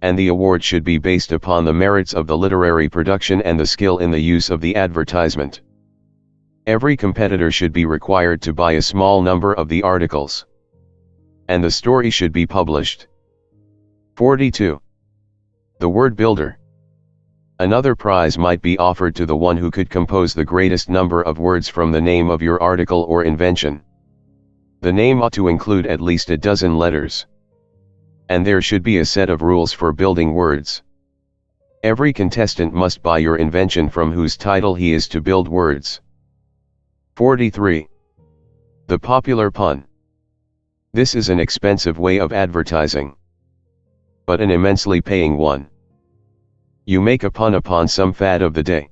and the award should be based upon the merits of the literary production and the skill in the use of the advertisement. Every competitor should be required to buy a small number of the articles, and the story should be published. 42. The word builder. Another prize might be offered to the one who could compose the greatest number of words from the name of your article or invention. The name ought to include at least a dozen letters, and there should be a set of rules for building words. Every contestant must buy your invention from whose title he is to build words. 43. The popular pun. This is an expensive way of advertising, but an immensely paying one. You make a pun upon some fad of the day,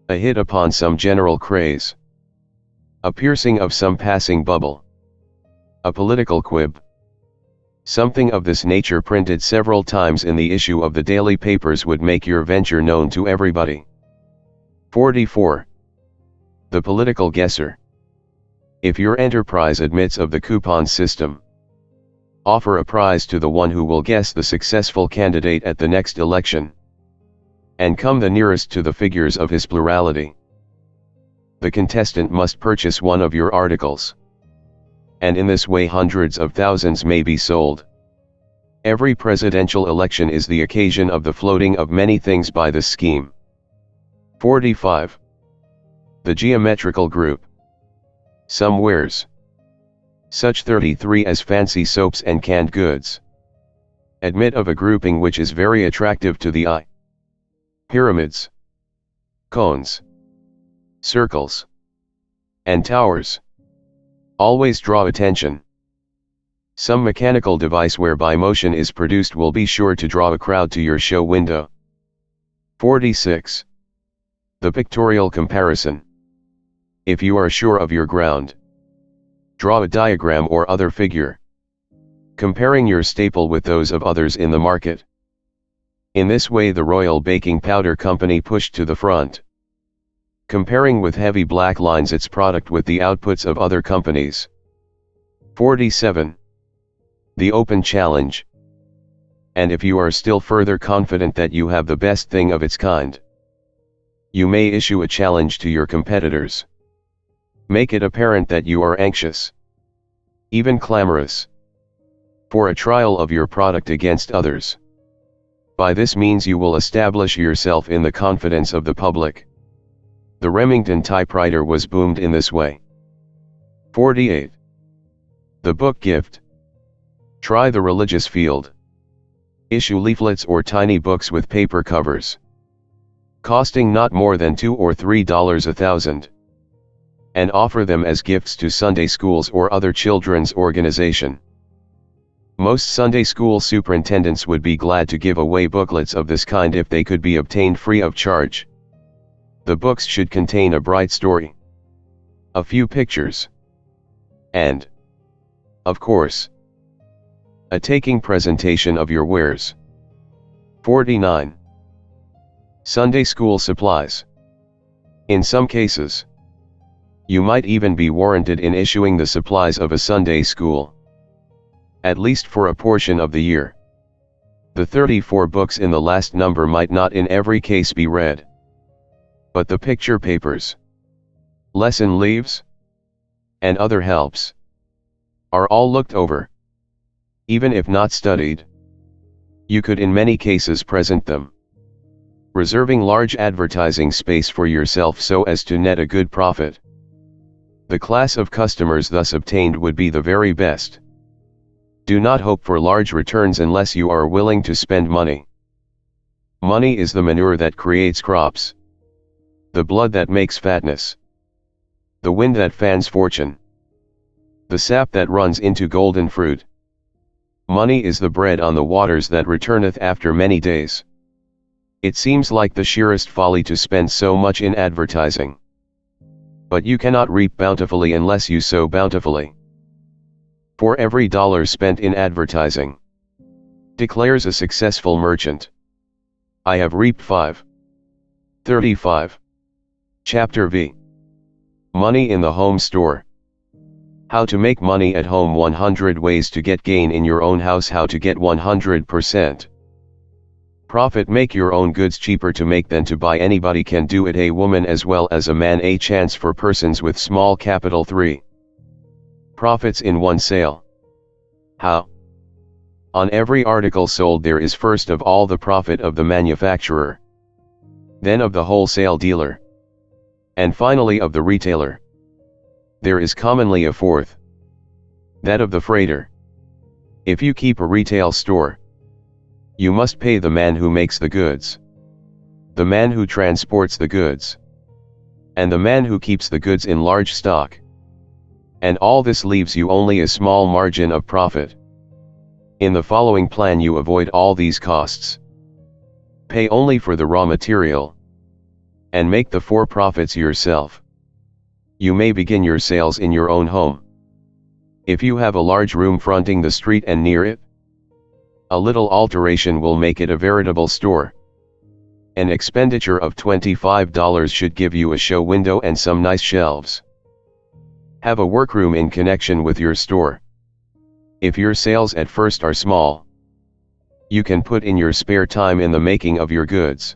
a hit upon some general craze, a piercing of some passing bubble, a political quib. Something of this nature printed several times in the issue of the daily papers would make your venture known to everybody. 44. The political guesser. If your enterprise admits of the coupon system, offer a prize to the one who will guess the successful candidate at the next election, and come the nearest to the figures of his plurality. The contestant must purchase one of your articles, and in this way hundreds of thousands may be sold. Every presidential election is the occasion of the floating of many things by this scheme. 45. The Geometrical Group. Some wares, such 33 as fancy soaps and canned goods, admit of a grouping which is very attractive to the eye. Pyramids, cones, circles, and towers always draw attention. Some mechanical device whereby motion is produced will be sure to draw a crowd to your show window. 46. The Pictorial Comparison. If you are sure of your ground, draw a diagram or other figure, comparing your staple with those of others in the market. In this way the Royal Baking Powder Company pushed to the front, comparing with heavy black lines its product with the outputs of other companies. 47. The Open Challenge. And if you are still further confident that you have the best thing of its kind, you may issue a challenge to your competitors. Make it apparent that you are anxious, even clamorous, for a trial of your product against others. By this means you will establish yourself in the confidence of the public. The Remington typewriter was boomed in this way. 48. The Book Gift. Try the religious field. Issue leaflets or tiny books with paper covers. costing not more than $2 or $3 a thousand, and offer them as gifts to Sunday schools or other children's organization. Most Sunday school superintendents would be glad to give away booklets of this kind if they could be obtained free of charge. The books should contain a bright story, a few pictures, and, of course, a taking presentation of your wares. 49. Sunday school supplies. In some cases, you might even be warranted in issuing the supplies of a Sunday school, at least for a portion of the year. The 34 books in the last number might not in every case be read, but the picture papers, lesson leaves, and other helps are all looked over. Even if not studied, you could in many cases present them, reserving large advertising space for yourself so as to net a good profit. The class of customers thus obtained would be the very best. Do not hope for large returns unless you are willing to spend money. Money is the manure that creates crops, the blood that makes fatness, the wind that fans fortune, the sap that runs into golden fruit. Money is the bread on the waters that returneth after many days. It seems like the sheerest folly to spend so much in advertising, but you cannot reap bountifully unless you sow bountifully. For every dollar spent in advertising, declares a successful merchant, I have reaped 5. 35. Chapter V. Money in the home store. How to make money at home. 100 ways to get gain in your own house. How to get 100% profit. Make your own goods cheaper to make than to buy. Anybody can do it, a woman as well as a man. A chance for persons with small capital. 3. Profits in one sale. How? On every article sold there is first of all the profit of the manufacturer, then of the wholesale dealer, and finally of the retailer. There is commonly a fourth, that of the freighter. If you keep a retail store, you must pay the man who makes the goods, the man who transports the goods, and the man who keeps the goods in large stock. And all this leaves you only a small margin of profit. In the following plan you avoid all these costs. Pay only for the raw material, and make the 4 profits yourself. You may begin your sales in your own home. If you have a large room fronting the street and near it, a little alteration will make it a veritable store. An expenditure of $25 should give you a show window and some nice shelves. Have a workroom in connection with your store. If your sales at first are small, you can put in your spare time in the making of your goods.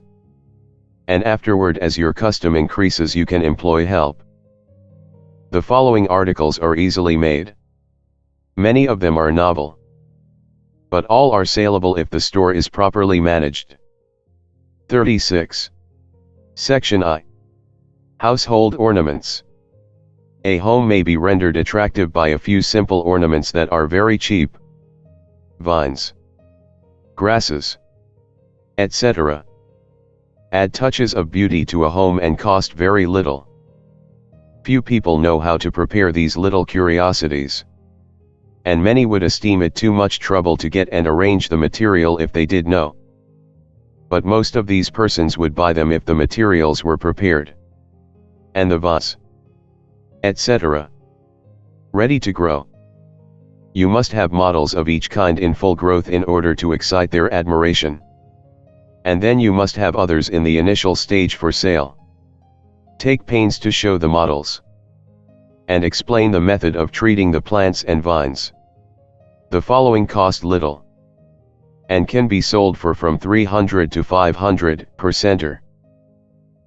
And afterward, as your custom increases, you can employ help. The following articles are easily made. Many of them are novel, but all are saleable if the store is properly managed. 36. Section I. Household ornaments. A home may be rendered attractive by a few simple ornaments that are very cheap. Vines, grasses, etc. Add touches of beauty to a home and cost very little. Few people know how to prepare these little curiosities, and many would esteem it too much trouble to get and arrange the material if they did know. But most of these persons would buy them if the materials were prepared, and the vase, etc., ready to grow. You must have models of each kind in full growth in order to excite their admiration, and then you must have others in the initial stage for sale. Take pains to show the models, and explain the method of treating the plants and vines. The following cost little, and can be sold for from $300 to $500 per center.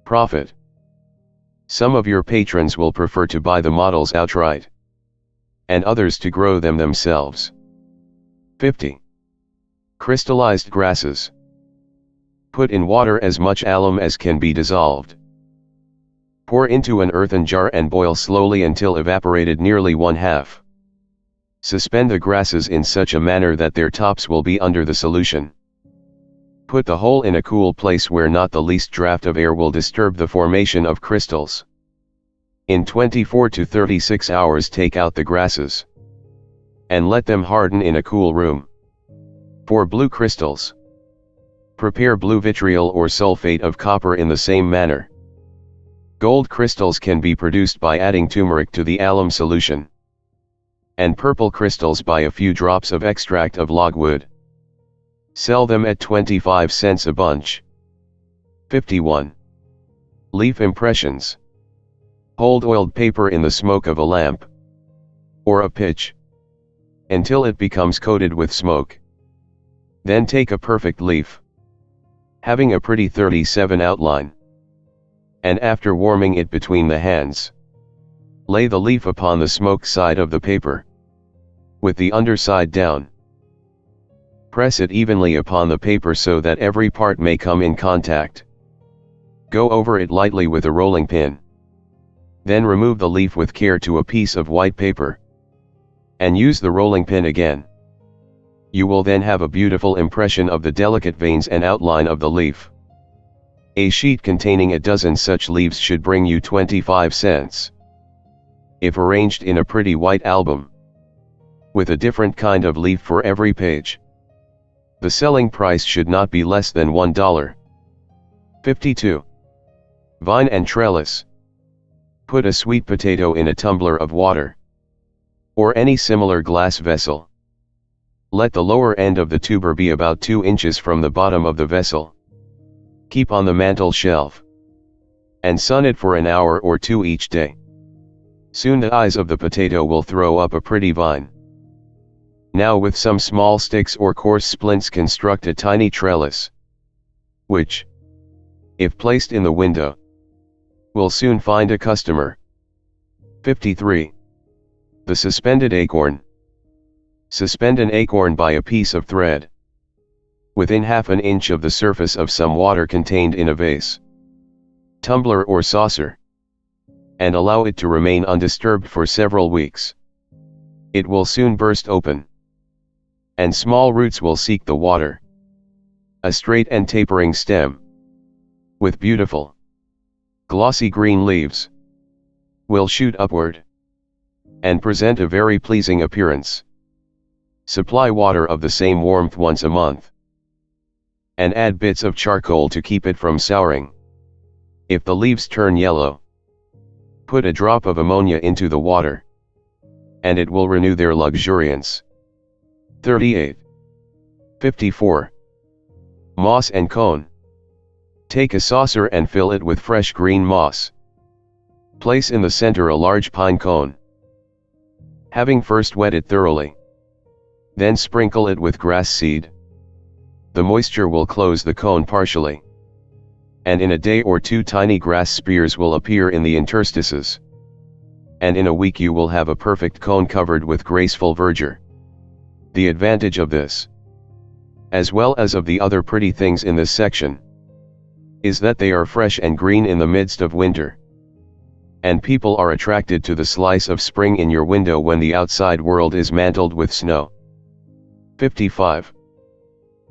Profit. Some of your patrons will prefer to buy the models outright, and others to grow them themselves. 50. Crystallized grasses. Put in water as much alum as can be dissolved. Pour into an earthen jar and boil slowly until evaporated nearly 1/2. Suspend the grasses in such a manner that their tops will be under the solution. Put the whole in a cool place where not the least draft of air will disturb the formation of crystals. In 24 to 36 hours take out the grasses and let them harden in a cool room. For blue crystals, prepare blue vitriol or sulfate of copper in the same manner. Gold crystals can be produced by adding turmeric to the alum solution, and purple crystals by a few drops of extract of logwood. Sell them at 25 cents a bunch. 51. Leaf impressions. Hold oiled paper in the smoke of a lamp or a pitch until it becomes coated with smoke. Then take a perfect leaf, having a pretty 37 outline, and after warming it between the hands, lay the leaf upon the smoke side of the paper, with the underside down. Press it evenly upon the paper so that every part may come in contact. Go over it lightly with a rolling pin. Then remove the leaf with care to a piece of white paper, and use the rolling pin again. You will then have a beautiful impression of the delicate veins and outline of the leaf. A sheet containing a dozen such leaves should bring you 25 cents. If arranged in a pretty white album, with a different kind of leaf for every page, the selling price should not be less than $1. 52. Vine and trellis. Put a sweet potato in a tumbler of water, or any similar glass vessel. Let the lower end of the tuber be about 2 inches from the bottom of the vessel. Keep on the mantel shelf, and sun it for an hour or two each day. Soon the eyes of the potato will throw up a pretty vine. Now with some small sticks or coarse splints construct a tiny trellis, which, if placed in the window, will soon find a customer. 53. The suspended acorn. Suspend an acorn by a piece of thread within half an inch of the surface of some water contained in a vase, tumbler or saucer, and allow it to remain undisturbed for several weeks. It will soon burst open, and small roots will seek the water. A straight and tapering stem, with beautiful, glossy green leaves, will shoot upward, and present a very pleasing appearance. Supply water of the same warmth once a month, and add bits of charcoal to keep it from souring. If the leaves turn yellow, put a drop of ammonia into the water, and it will renew their luxuriance. 38. 54. Moss and cone. Take a saucer and fill it with fresh green moss. Place in the center a large pine cone. Having first wet it thoroughly, then sprinkle it with grass seed. The moisture will close the cone partially, and in a day or two tiny grass spears will appear in the interstices, and in a week you will have a perfect cone covered with graceful verdure. The advantage of this, as well as of the other pretty things in this section, is that they are fresh and green in the midst of winter, and people are attracted to the slice of spring in your window when the outside world is mantled with snow. 55.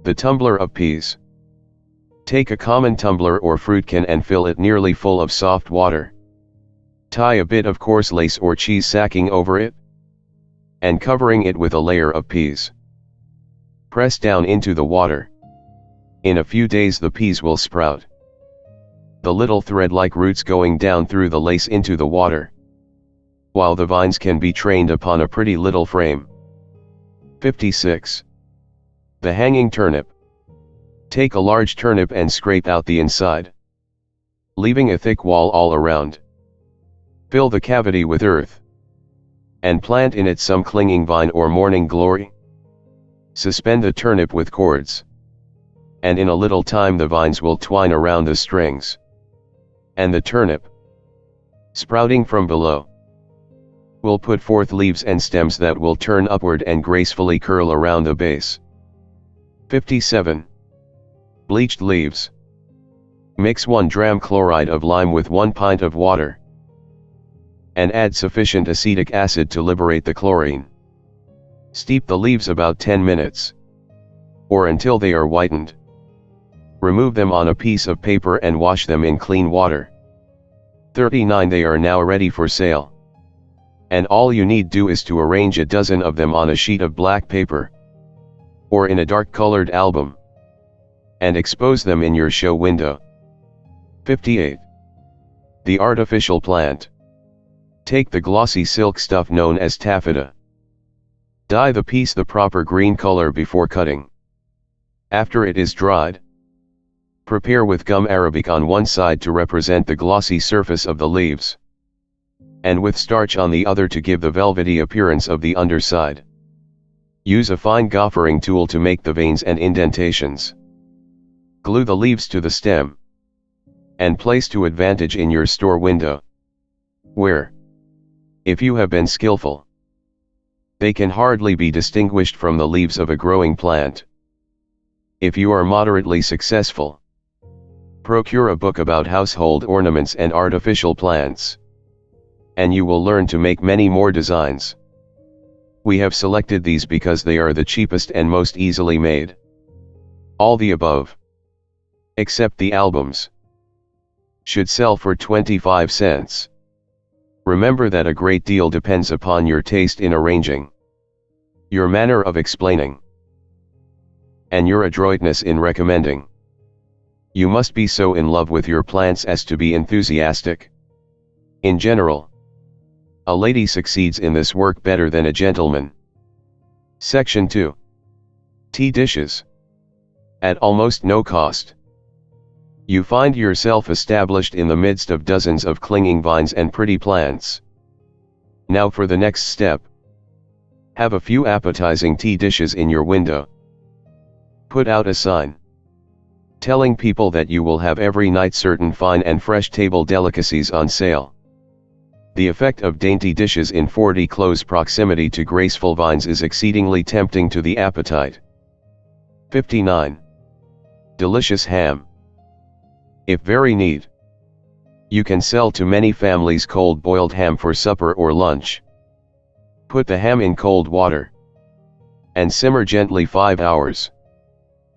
The Tumbler of Peas. Take a common tumbler or fruit can and fill it nearly full of soft water. Tie a bit of coarse lace or cheese sacking over it, and covering it with a layer of peas. Press down into the water. In a few days the peas will sprout, the little thread-like roots going down through the lace into the water, while the vines can be trained upon a pretty little frame. 56. The Hanging Turnip. Take a large turnip and scrape out the inside, leaving a thick wall all around. Fill the cavity with earth, and plant in it some clinging vine or morning glory. Suspend the turnip with cords, and in a little time the vines will twine around the strings, and the turnip, sprouting from below, will put forth leaves and stems that will turn upward and gracefully curl around the base. 57. Bleached leaves. Mix 1 dram chloride of lime with 1 pint of water, and add sufficient acetic acid to liberate the chlorine. Steep the leaves about 10 minutes, or until they are whitened. Remove them on a piece of paper and wash them in clean water. 39. They are now ready for sale. And all you need do is to arrange a dozen of them on a sheet of black paper, or in a dark colored album, and expose them in your show window. 58. The artificial plant. Take the glossy silk stuff known as taffeta. Dye the piece the proper green color before cutting. After it is dried, prepare with gum arabic on one side to represent the glossy surface of the leaves, and with starch on the other to give the velvety appearance of the underside. Use a fine goffering tool to make the veins and indentations. Glue the leaves to the stem, and place to advantage in your store window, where, if you have been skillful, they can hardly be distinguished from the leaves of a growing plant. If you are moderately successful, procure a book about household ornaments and artificial plants, and you will learn to make many more designs. We have selected these because they are the cheapest and most easily made. All the above, except the albums, should sell for 25 cents. Remember that a great deal depends upon your taste in arranging, your manner of explaining, and your adroitness in recommending. You must be so in love with your plants as to be enthusiastic. In general, a lady succeeds in this work better than a gentleman. Section 2. Tea dishes. At almost no cost, you find yourself established in the midst of dozens of clinging vines and pretty plants. Now for the next step. Have a few appetizing tea dishes in your window. Put out a sign telling people that you will have every night certain fine and fresh table delicacies on sale. The effect of dainty dishes in 40 close proximity to graceful vines is exceedingly tempting to the appetite. 59. Delicious ham. If very neat, you can sell to many families cold boiled ham for supper or lunch. Put the ham in cold water, and simmer gently 5 hours.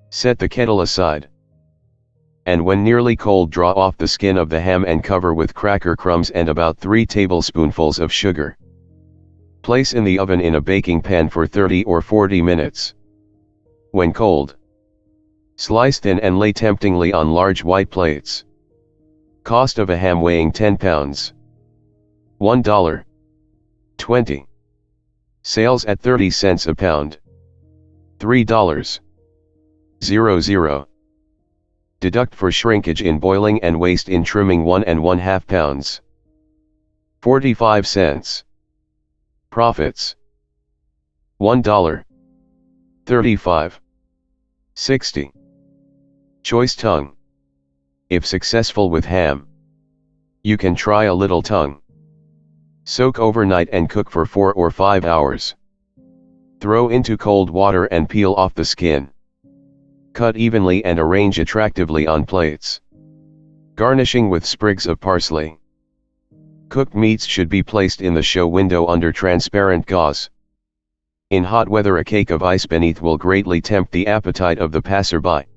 Set the kettle aside, and when nearly cold draw off the skin of the ham and cover with cracker crumbs and about 3 tablespoonfuls of sugar. Place in the oven in a baking pan for 30 or 40 minutes. When cold, slice thin and lay temptingly on large white plates. Cost of a ham weighing 10 pounds. $1.20. Sales at 30 cents a pound. $3.00. Deduct for shrinkage in boiling and waste in trimming 1 1/2 pounds. 45 cents. Profits. $1.35. 60. Choice tongue. If successful with ham, you can try a little tongue. Soak overnight and cook for 4 or 5 hours. Throw into cold water and peel off the skin. Cut evenly and arrange attractively on plates, garnishing with sprigs of parsley. Cooked meats should be placed in the show window under transparent gauze. In hot weather, a cake of ice beneath will greatly tempt the appetite of the passerby.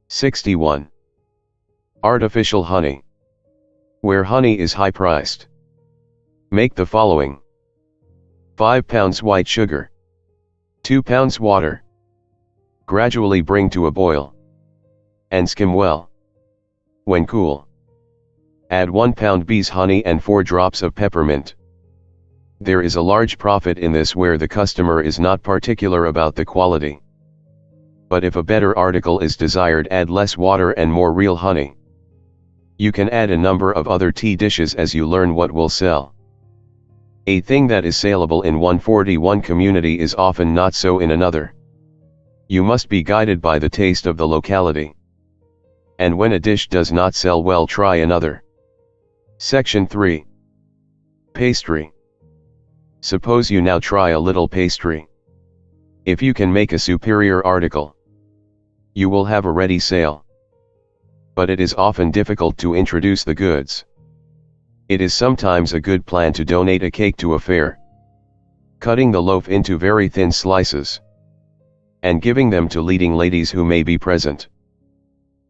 61. Artificial honey. Where honey is high priced, make the following: 5 pounds white sugar, 2 pounds water. Gradually bring to a boil, and skim well. When cool, add 1 pound bees honey and 4 drops of peppermint. There is a large profit in this where the customer is not particular about the quality. But if a better article is desired, add less water and more real honey. You can add a number of other tea dishes as you learn what will sell. A thing that is saleable in 141 community is often not so in another. You must be guided by the taste of the locality. And when a dish does not sell well, try another. Section 3. Pastry. Suppose you now try a little pastry. If you can make a superior article, you will have a ready sale. But it is often difficult to introduce the goods. It is sometimes a good plan to donate a cake to a fair, cutting the loaf into very thin slices, and giving them to leading ladies who may be present.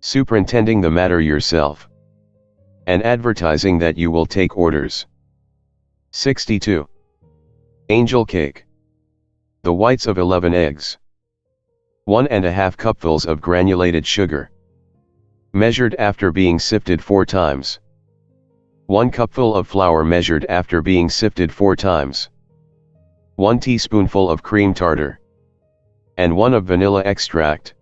superintending the matter yourself, and advertising that you will take orders. 62. Angel cake. The whites of 11 eggs. 1½ cupfuls of granulated sugar, measured after being sifted 4 times. 1 cupful of flour measured after being sifted 4 times. 1 teaspoonful of cream tartar, and 1 of vanilla extract.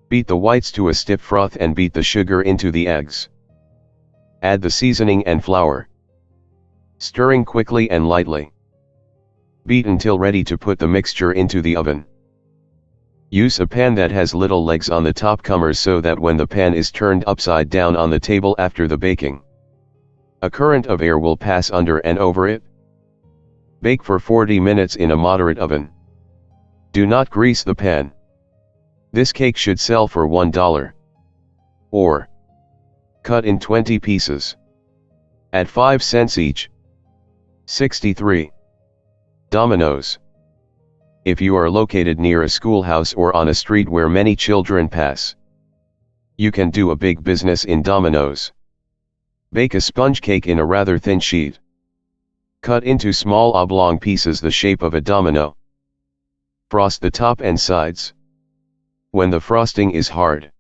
Beat the whites to a stiff froth and beat the sugar into the eggs. Add the seasoning and flour, stirring quickly and lightly. Beat until ready to put the mixture into the oven. Use a pan that has little legs on the top comers so that when the pan is turned upside down on the table after the baking, a current of air will pass under and over it. Bake for 40 minutes in a moderate oven. Do not grease the pan. This cake should sell for $1. Or cut in 20 pieces at 5 cents each. 63. Dominoes. If you are located near a schoolhouse or on a street where many children pass, you can do a big business in dominoes. Bake a sponge cake in a rather thin sheet. Cut into small oblong pieces the shape of a domino. Frost the top and sides. When the frosting is hard,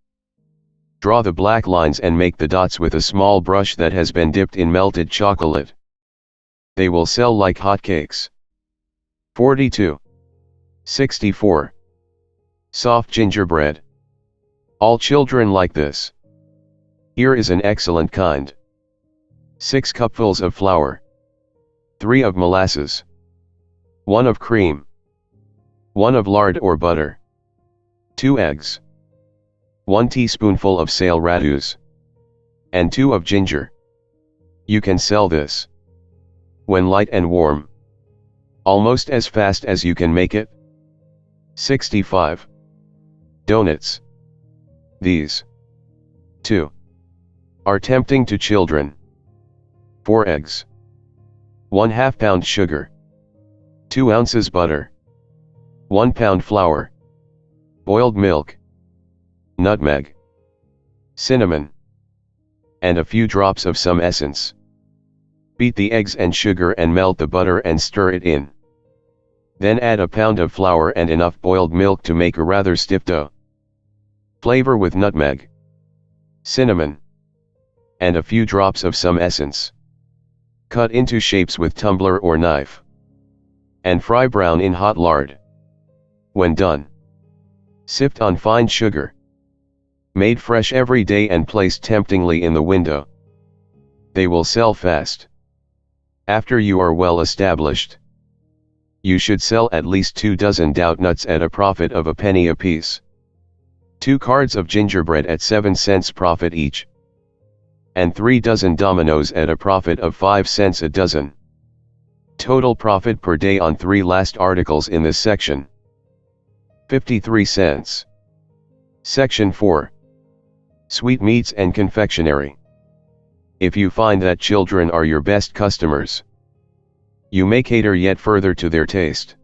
draw the black lines and make the dots with a small brush that has been dipped in melted chocolate. They will sell like hotcakes. 42. 64. Soft gingerbread. All children like this. Here is an excellent kind. 6 cupfuls of flour, 3 of molasses, 1 of cream, 1 of lard or butter, 2 eggs, 1 teaspoonful of sale radus, and 2 of ginger. You can sell this when light and warm, almost as fast as you can make it. 65. Donuts. These, too, are tempting to children. 4 eggs, 1/2 pound sugar, 2 ounces butter, 1 pound flour, boiled milk, nutmeg, cinnamon, and a few drops of some essence. Beat the eggs and sugar and melt the butter and stir it in. Then add a pound of flour and enough boiled milk to make a rather stiff dough. Flavor with nutmeg, cinnamon, and a few drops of some essence. Cut into shapes with tumbler or knife, and fry brown in hot lard. When done, sift on fine sugar. Made fresh every day and placed temptingly in the window, they will sell fast. After you are well established, you should sell at least 2 dozen dough-nuts at a profit of a penny apiece. 2 cards of gingerbread at 7 cents profit each, and 3 dozen dominoes at a profit of 5 cents a dozen. Total profit per day on 3 last articles in this section, 53 cents. Section 4. Sweetmeats and confectionery. If you find that children are your best customers, you may cater yet further to their taste.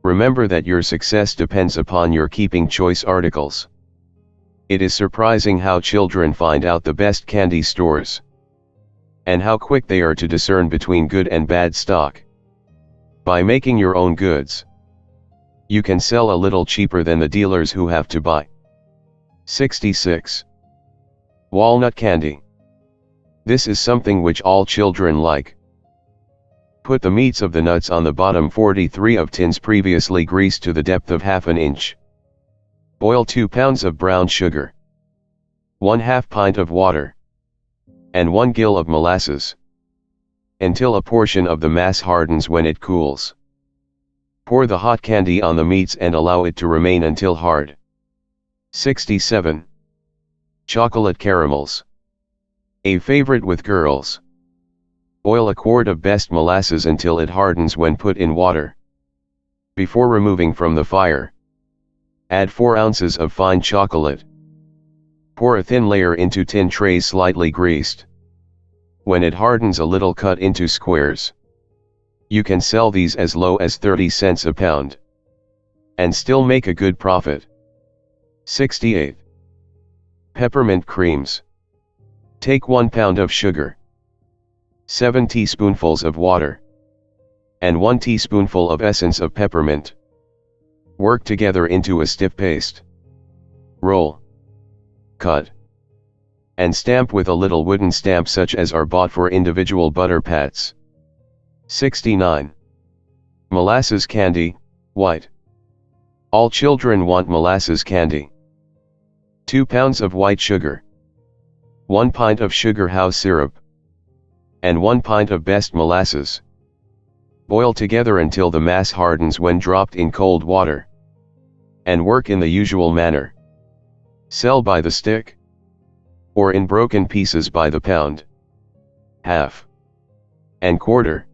Remember that your success depends upon your keeping choice articles. It is surprising how children find out the best candy stores, and how quick they are to discern between good and bad stock. By making your own goods, you can sell a little cheaper than the dealers who have to buy. 66. Walnut candy. This is something which all children like. Put the meats of the nuts on the bottom 43 of tins previously greased to the depth of ½ inch. Boil 2 pounds of brown sugar, 1/2 pint of water, and 1 gill of molasses, until a portion of the mass hardens. When it cools, pour the hot candy on the meats and allow it to remain until hard. 67. Chocolate caramels. A favorite with girls. Boil a quart of best molasses until it hardens when put in water. Before removing from the fire, add 4 ounces of fine chocolate. Pour a thin layer into tin trays slightly greased. When it hardens a little, cut into squares. You can sell these as low as 30 cents a pound, and still make a good profit. 68. Peppermint Creams. Take 1 pound of sugar, 7 teaspoonfuls of water, and 1 teaspoonful of essence of peppermint. Work together into a stiff paste. Roll, cut, and stamp with a little wooden stamp such as are bought for individual butter pats. 69. Molasses Candy, white. All children want molasses candy. 2 pounds of white sugar, 1 pint of sugar house syrup, and 1 pint of best molasses. Boil together until the mass hardens when dropped in cold water. And work in the usual manner. Sell by the stick, or in broken pieces by the pound, half, and quarter.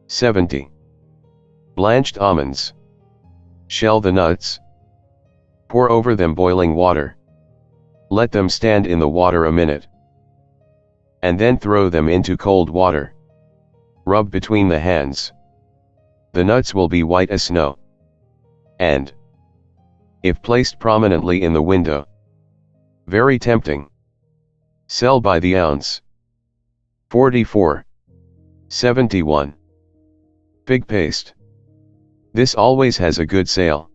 70. Blanched almonds. Shell the nuts. Pour over them boiling water. Let them stand in the water a minute. And then throw them into cold water. Rub between the hands. The nuts will be white as snow. And, if placed prominently in the window, very tempting. Sell by the ounce. 44. 71. Fig paste. This always has a good sale.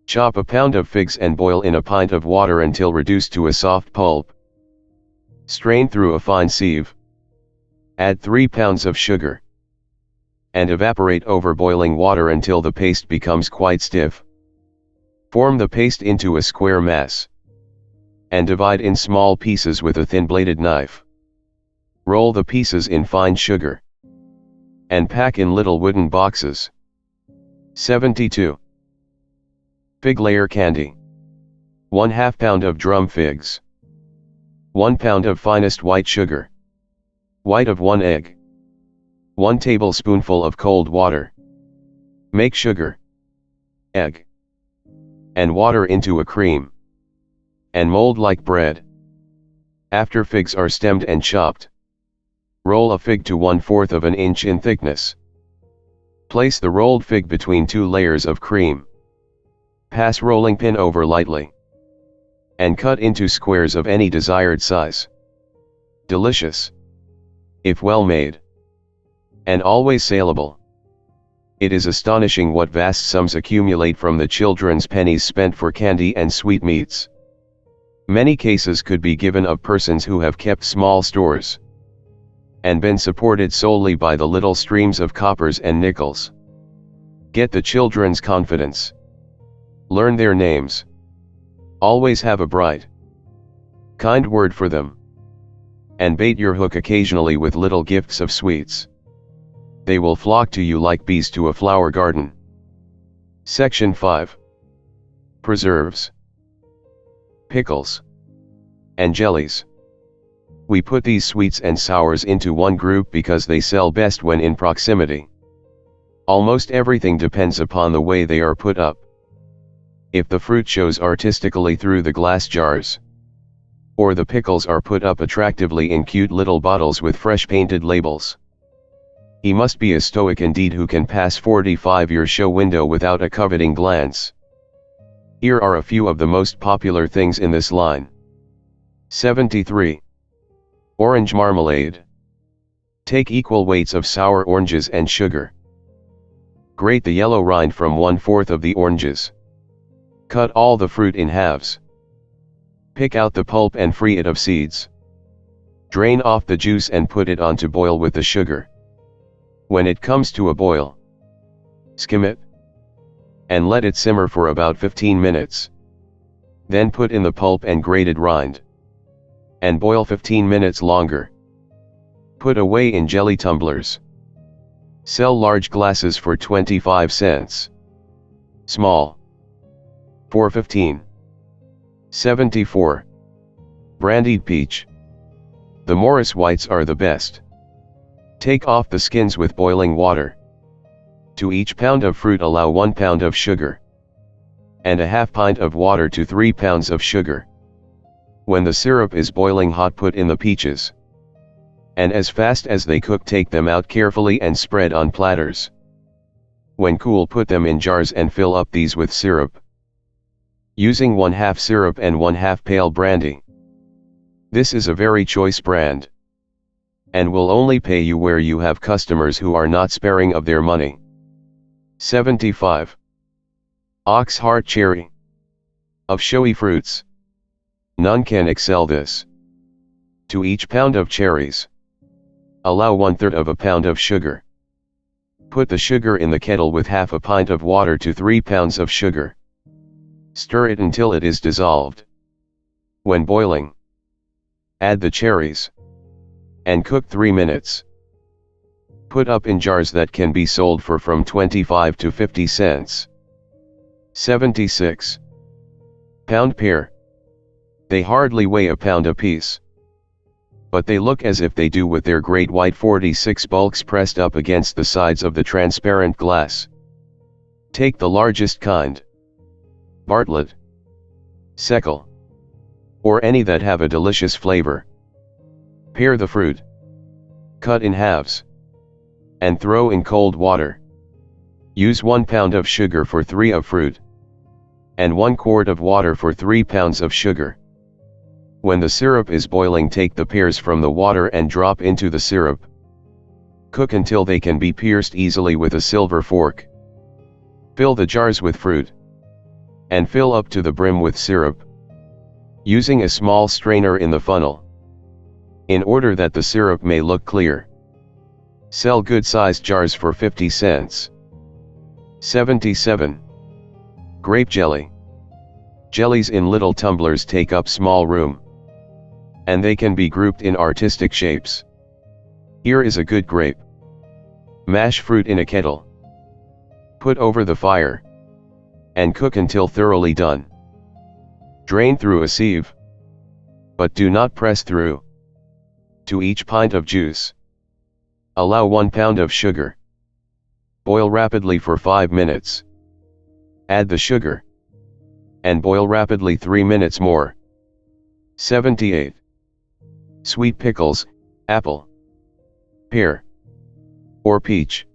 Chop a pound of figs and boil in a pint of water until reduced to a soft pulp. Strain through a fine sieve. Add 3 pounds of sugar. And evaporate over boiling water until the paste becomes quite stiff. Form the paste into a square mass. And divide in small pieces with a thin-bladed knife. Roll the pieces in fine sugar. And pack in little wooden boxes. 72. Fig layer candy. 1/2 pound of drum figs. 1 pound of finest white sugar. White of 1 egg. 1 tablespoonful of cold water. Make sugar, egg, and water into a cream. And mold like bread. After figs are stemmed and chopped, roll a fig to 1/4 of an inch in thickness. Place the rolled fig between 2 layers of cream. Pass rolling pin over lightly. And cut into squares of any desired size. Delicious, if well made, and always saleable. It is astonishing what vast sums accumulate from the children's pennies spent for candy and sweetmeats. Many cases could be given of persons who have kept small stores, and been supported solely by the little streams of coppers and nickels. Get the children's confidence. Learn their names. Always have a bright, kind word for them. And bait your hook occasionally with little gifts of sweets. They will flock to you like bees to a flower garden. Section 5. Preserves, pickles, and jellies. We put these sweets and sours into one group because they sell best when in proximity. Almost everything depends upon the way they are put up. If the fruit shows artistically through the glass jars, or the pickles are put up attractively in cute little bottles with fresh painted labels, he must be a stoic indeed who can pass 45-year show window without a coveting glance. Here are a few of the most popular things in this line. 73. Orange marmalade. Take equal weights of sour oranges and sugar. Grate the yellow rind from 1/4 of the oranges. Cut all the fruit in halves. Pick out the pulp and free it of seeds. Drain off the juice and put it on to boil with the sugar. When it comes to a boil, skim it, and let it simmer for about 15 minutes. Then put in the pulp and grated rind, and boil 15 minutes longer. Put away in jelly tumblers. Sell large glasses for 25 cents. Small, for 15. 74. Brandied peach. The Morris whites are the best. Take off the skins with boiling water. To each pound of fruit allow 1 pound of sugar, and a 1/2 pint of water to 3 pounds of sugar. When the syrup is boiling hot, put in the peaches, and as fast as they cook take them out carefully and spread on platters. When cool, put them in jars and fill up these with syrup. using 1/2 syrup and 1/2 pale brandy. This is a very choice brand, and will only pay you where you have customers who are not sparing of their money. 75. Ox Heart Cherry. Of showy fruits, none can excel this. To each pound of cherries, allow 1/3 of a pound of sugar. Put the sugar in the kettle with 1/2 pint of water to 3 pounds of sugar. Stir it until it is dissolved. When boiling, add the cherries, and cook 3 minutes. Put up in jars that can be sold for from 25 to 50 cents. 76. Pound pear. They hardly weigh a pound apiece, but they look as if they do with their great white 46 bulks pressed up against the sides of the transparent glass. Take the largest kind, Bartlett, Seckel, or any that have a delicious flavor. Pare the fruit, cut in halves, and throw in cold water. Use 1 pound of sugar for 3 of fruit, and 1 quart of water for 3 pounds of sugar. When the syrup is boiling, take the pears from the water and drop into the syrup. Cook until they can be pierced easily with a silver fork. Fill the jars with fruit, and fill up to the brim with syrup, using a small strainer in the funnel, in order that the syrup may look clear. Sell good-sized jars for 50 cents. 77. Grape Jelly. Jellies in little tumblers take up small room, and they can be grouped in artistic shapes. Here is a good grape. Mash fruit in a kettle. Put over the fire, and cook until thoroughly done. Drain through a sieve, but do not press through. To each pint of juice, allow 1 pound of sugar. Boil rapidly for 5 minutes. Add the sugar, and boil rapidly 3 minutes more. 78. Sweet pickles, apple, pear, or peach.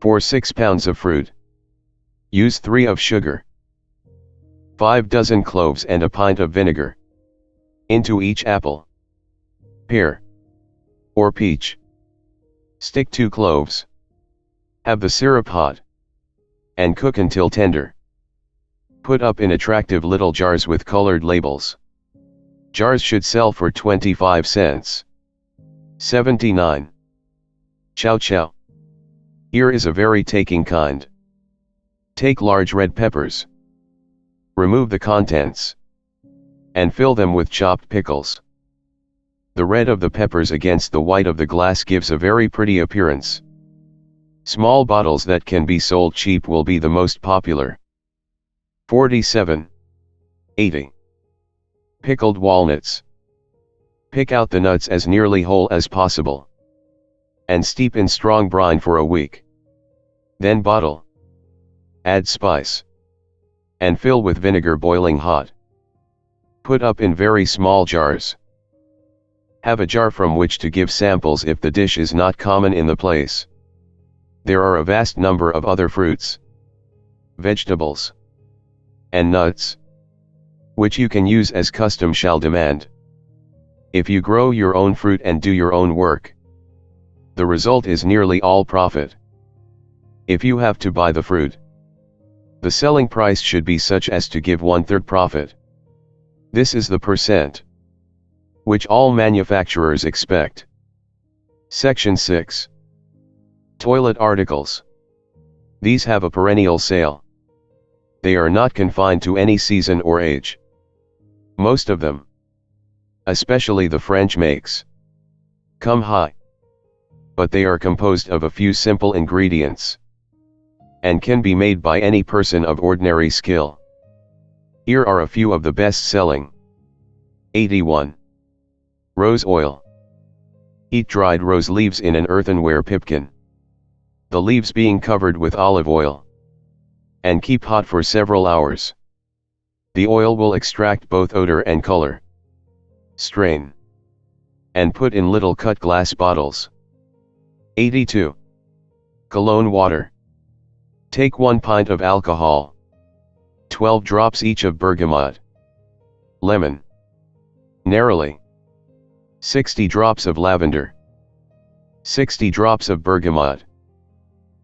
For 6 pounds of fruit, use 3 of sugar, 5 dozen cloves and a pint of vinegar. Into each apple, pear, or peach, stick 2 cloves. Have the syrup hot, and cook until tender. Put up in attractive little jars with colored labels. Jars should sell for 25 cents. 79. Chow chow. Here is a very taking kind. Take large red peppers. Remove the contents, and fill them with chopped pickles. The red of the peppers against the white of the glass gives a very pretty appearance. Small bottles that can be sold cheap will be the most popular. 47. 80. Pickled walnuts. Pick out the nuts as nearly whole as possible, and steep in strong brine for a week. Then bottle. Add spice, and fill with vinegar boiling hot. Put up in very small jars. Have a jar from which to give samples if the dish is not common in the place. There are a vast number of other fruits, vegetables, and nuts, which you can use as custom shall demand. If you grow your own fruit and do your own work, the result is nearly all profit. If you have to buy the fruit, the selling price should be such as to give 1/3 profit. This is the percent which all manufacturers expect. Section 6. Toilet articles. These have a perennial sale. They are not confined to any season or age. Most of them, especially the French makes, come high, but they are composed of a few simple ingredients, and can be made by any person of ordinary skill. Here are a few of the best-selling. 81. Rose oil. Heat dried rose leaves in an earthenware pipkin, the leaves being covered with olive oil, and keep hot for several hours. The oil will extract both odor and color. Strain, and put in little cut glass bottles. 82. Cologne water. Take 1 pint of alcohol, 12 drops each of bergamot. Lemon. Narrowly. 60 drops of lavender. 60 drops of bergamot.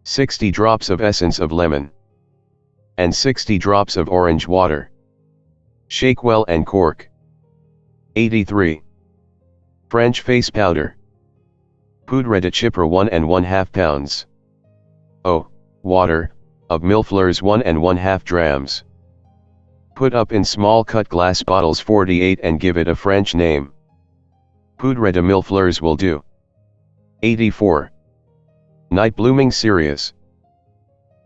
60 drops of essence of lemon. And 60 drops of orange water. Shake well and cork. 83. French face powder. Poudre de chypre 1 1/2 pounds. O. Water, of millefleurs 1 1/2 drams. Put up in small cut glass bottles 48 and give it a French name. Poudre de millefleurs will do. 84. Night blooming cereus.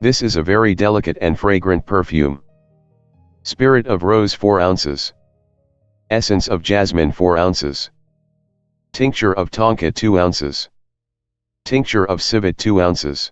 This is a very delicate and fragrant perfume. Spirit of rose 4 ounces. Essence of jasmine 4 ounces. Tincture of tonka 2 ounces. Tincture of civet 2 ounces.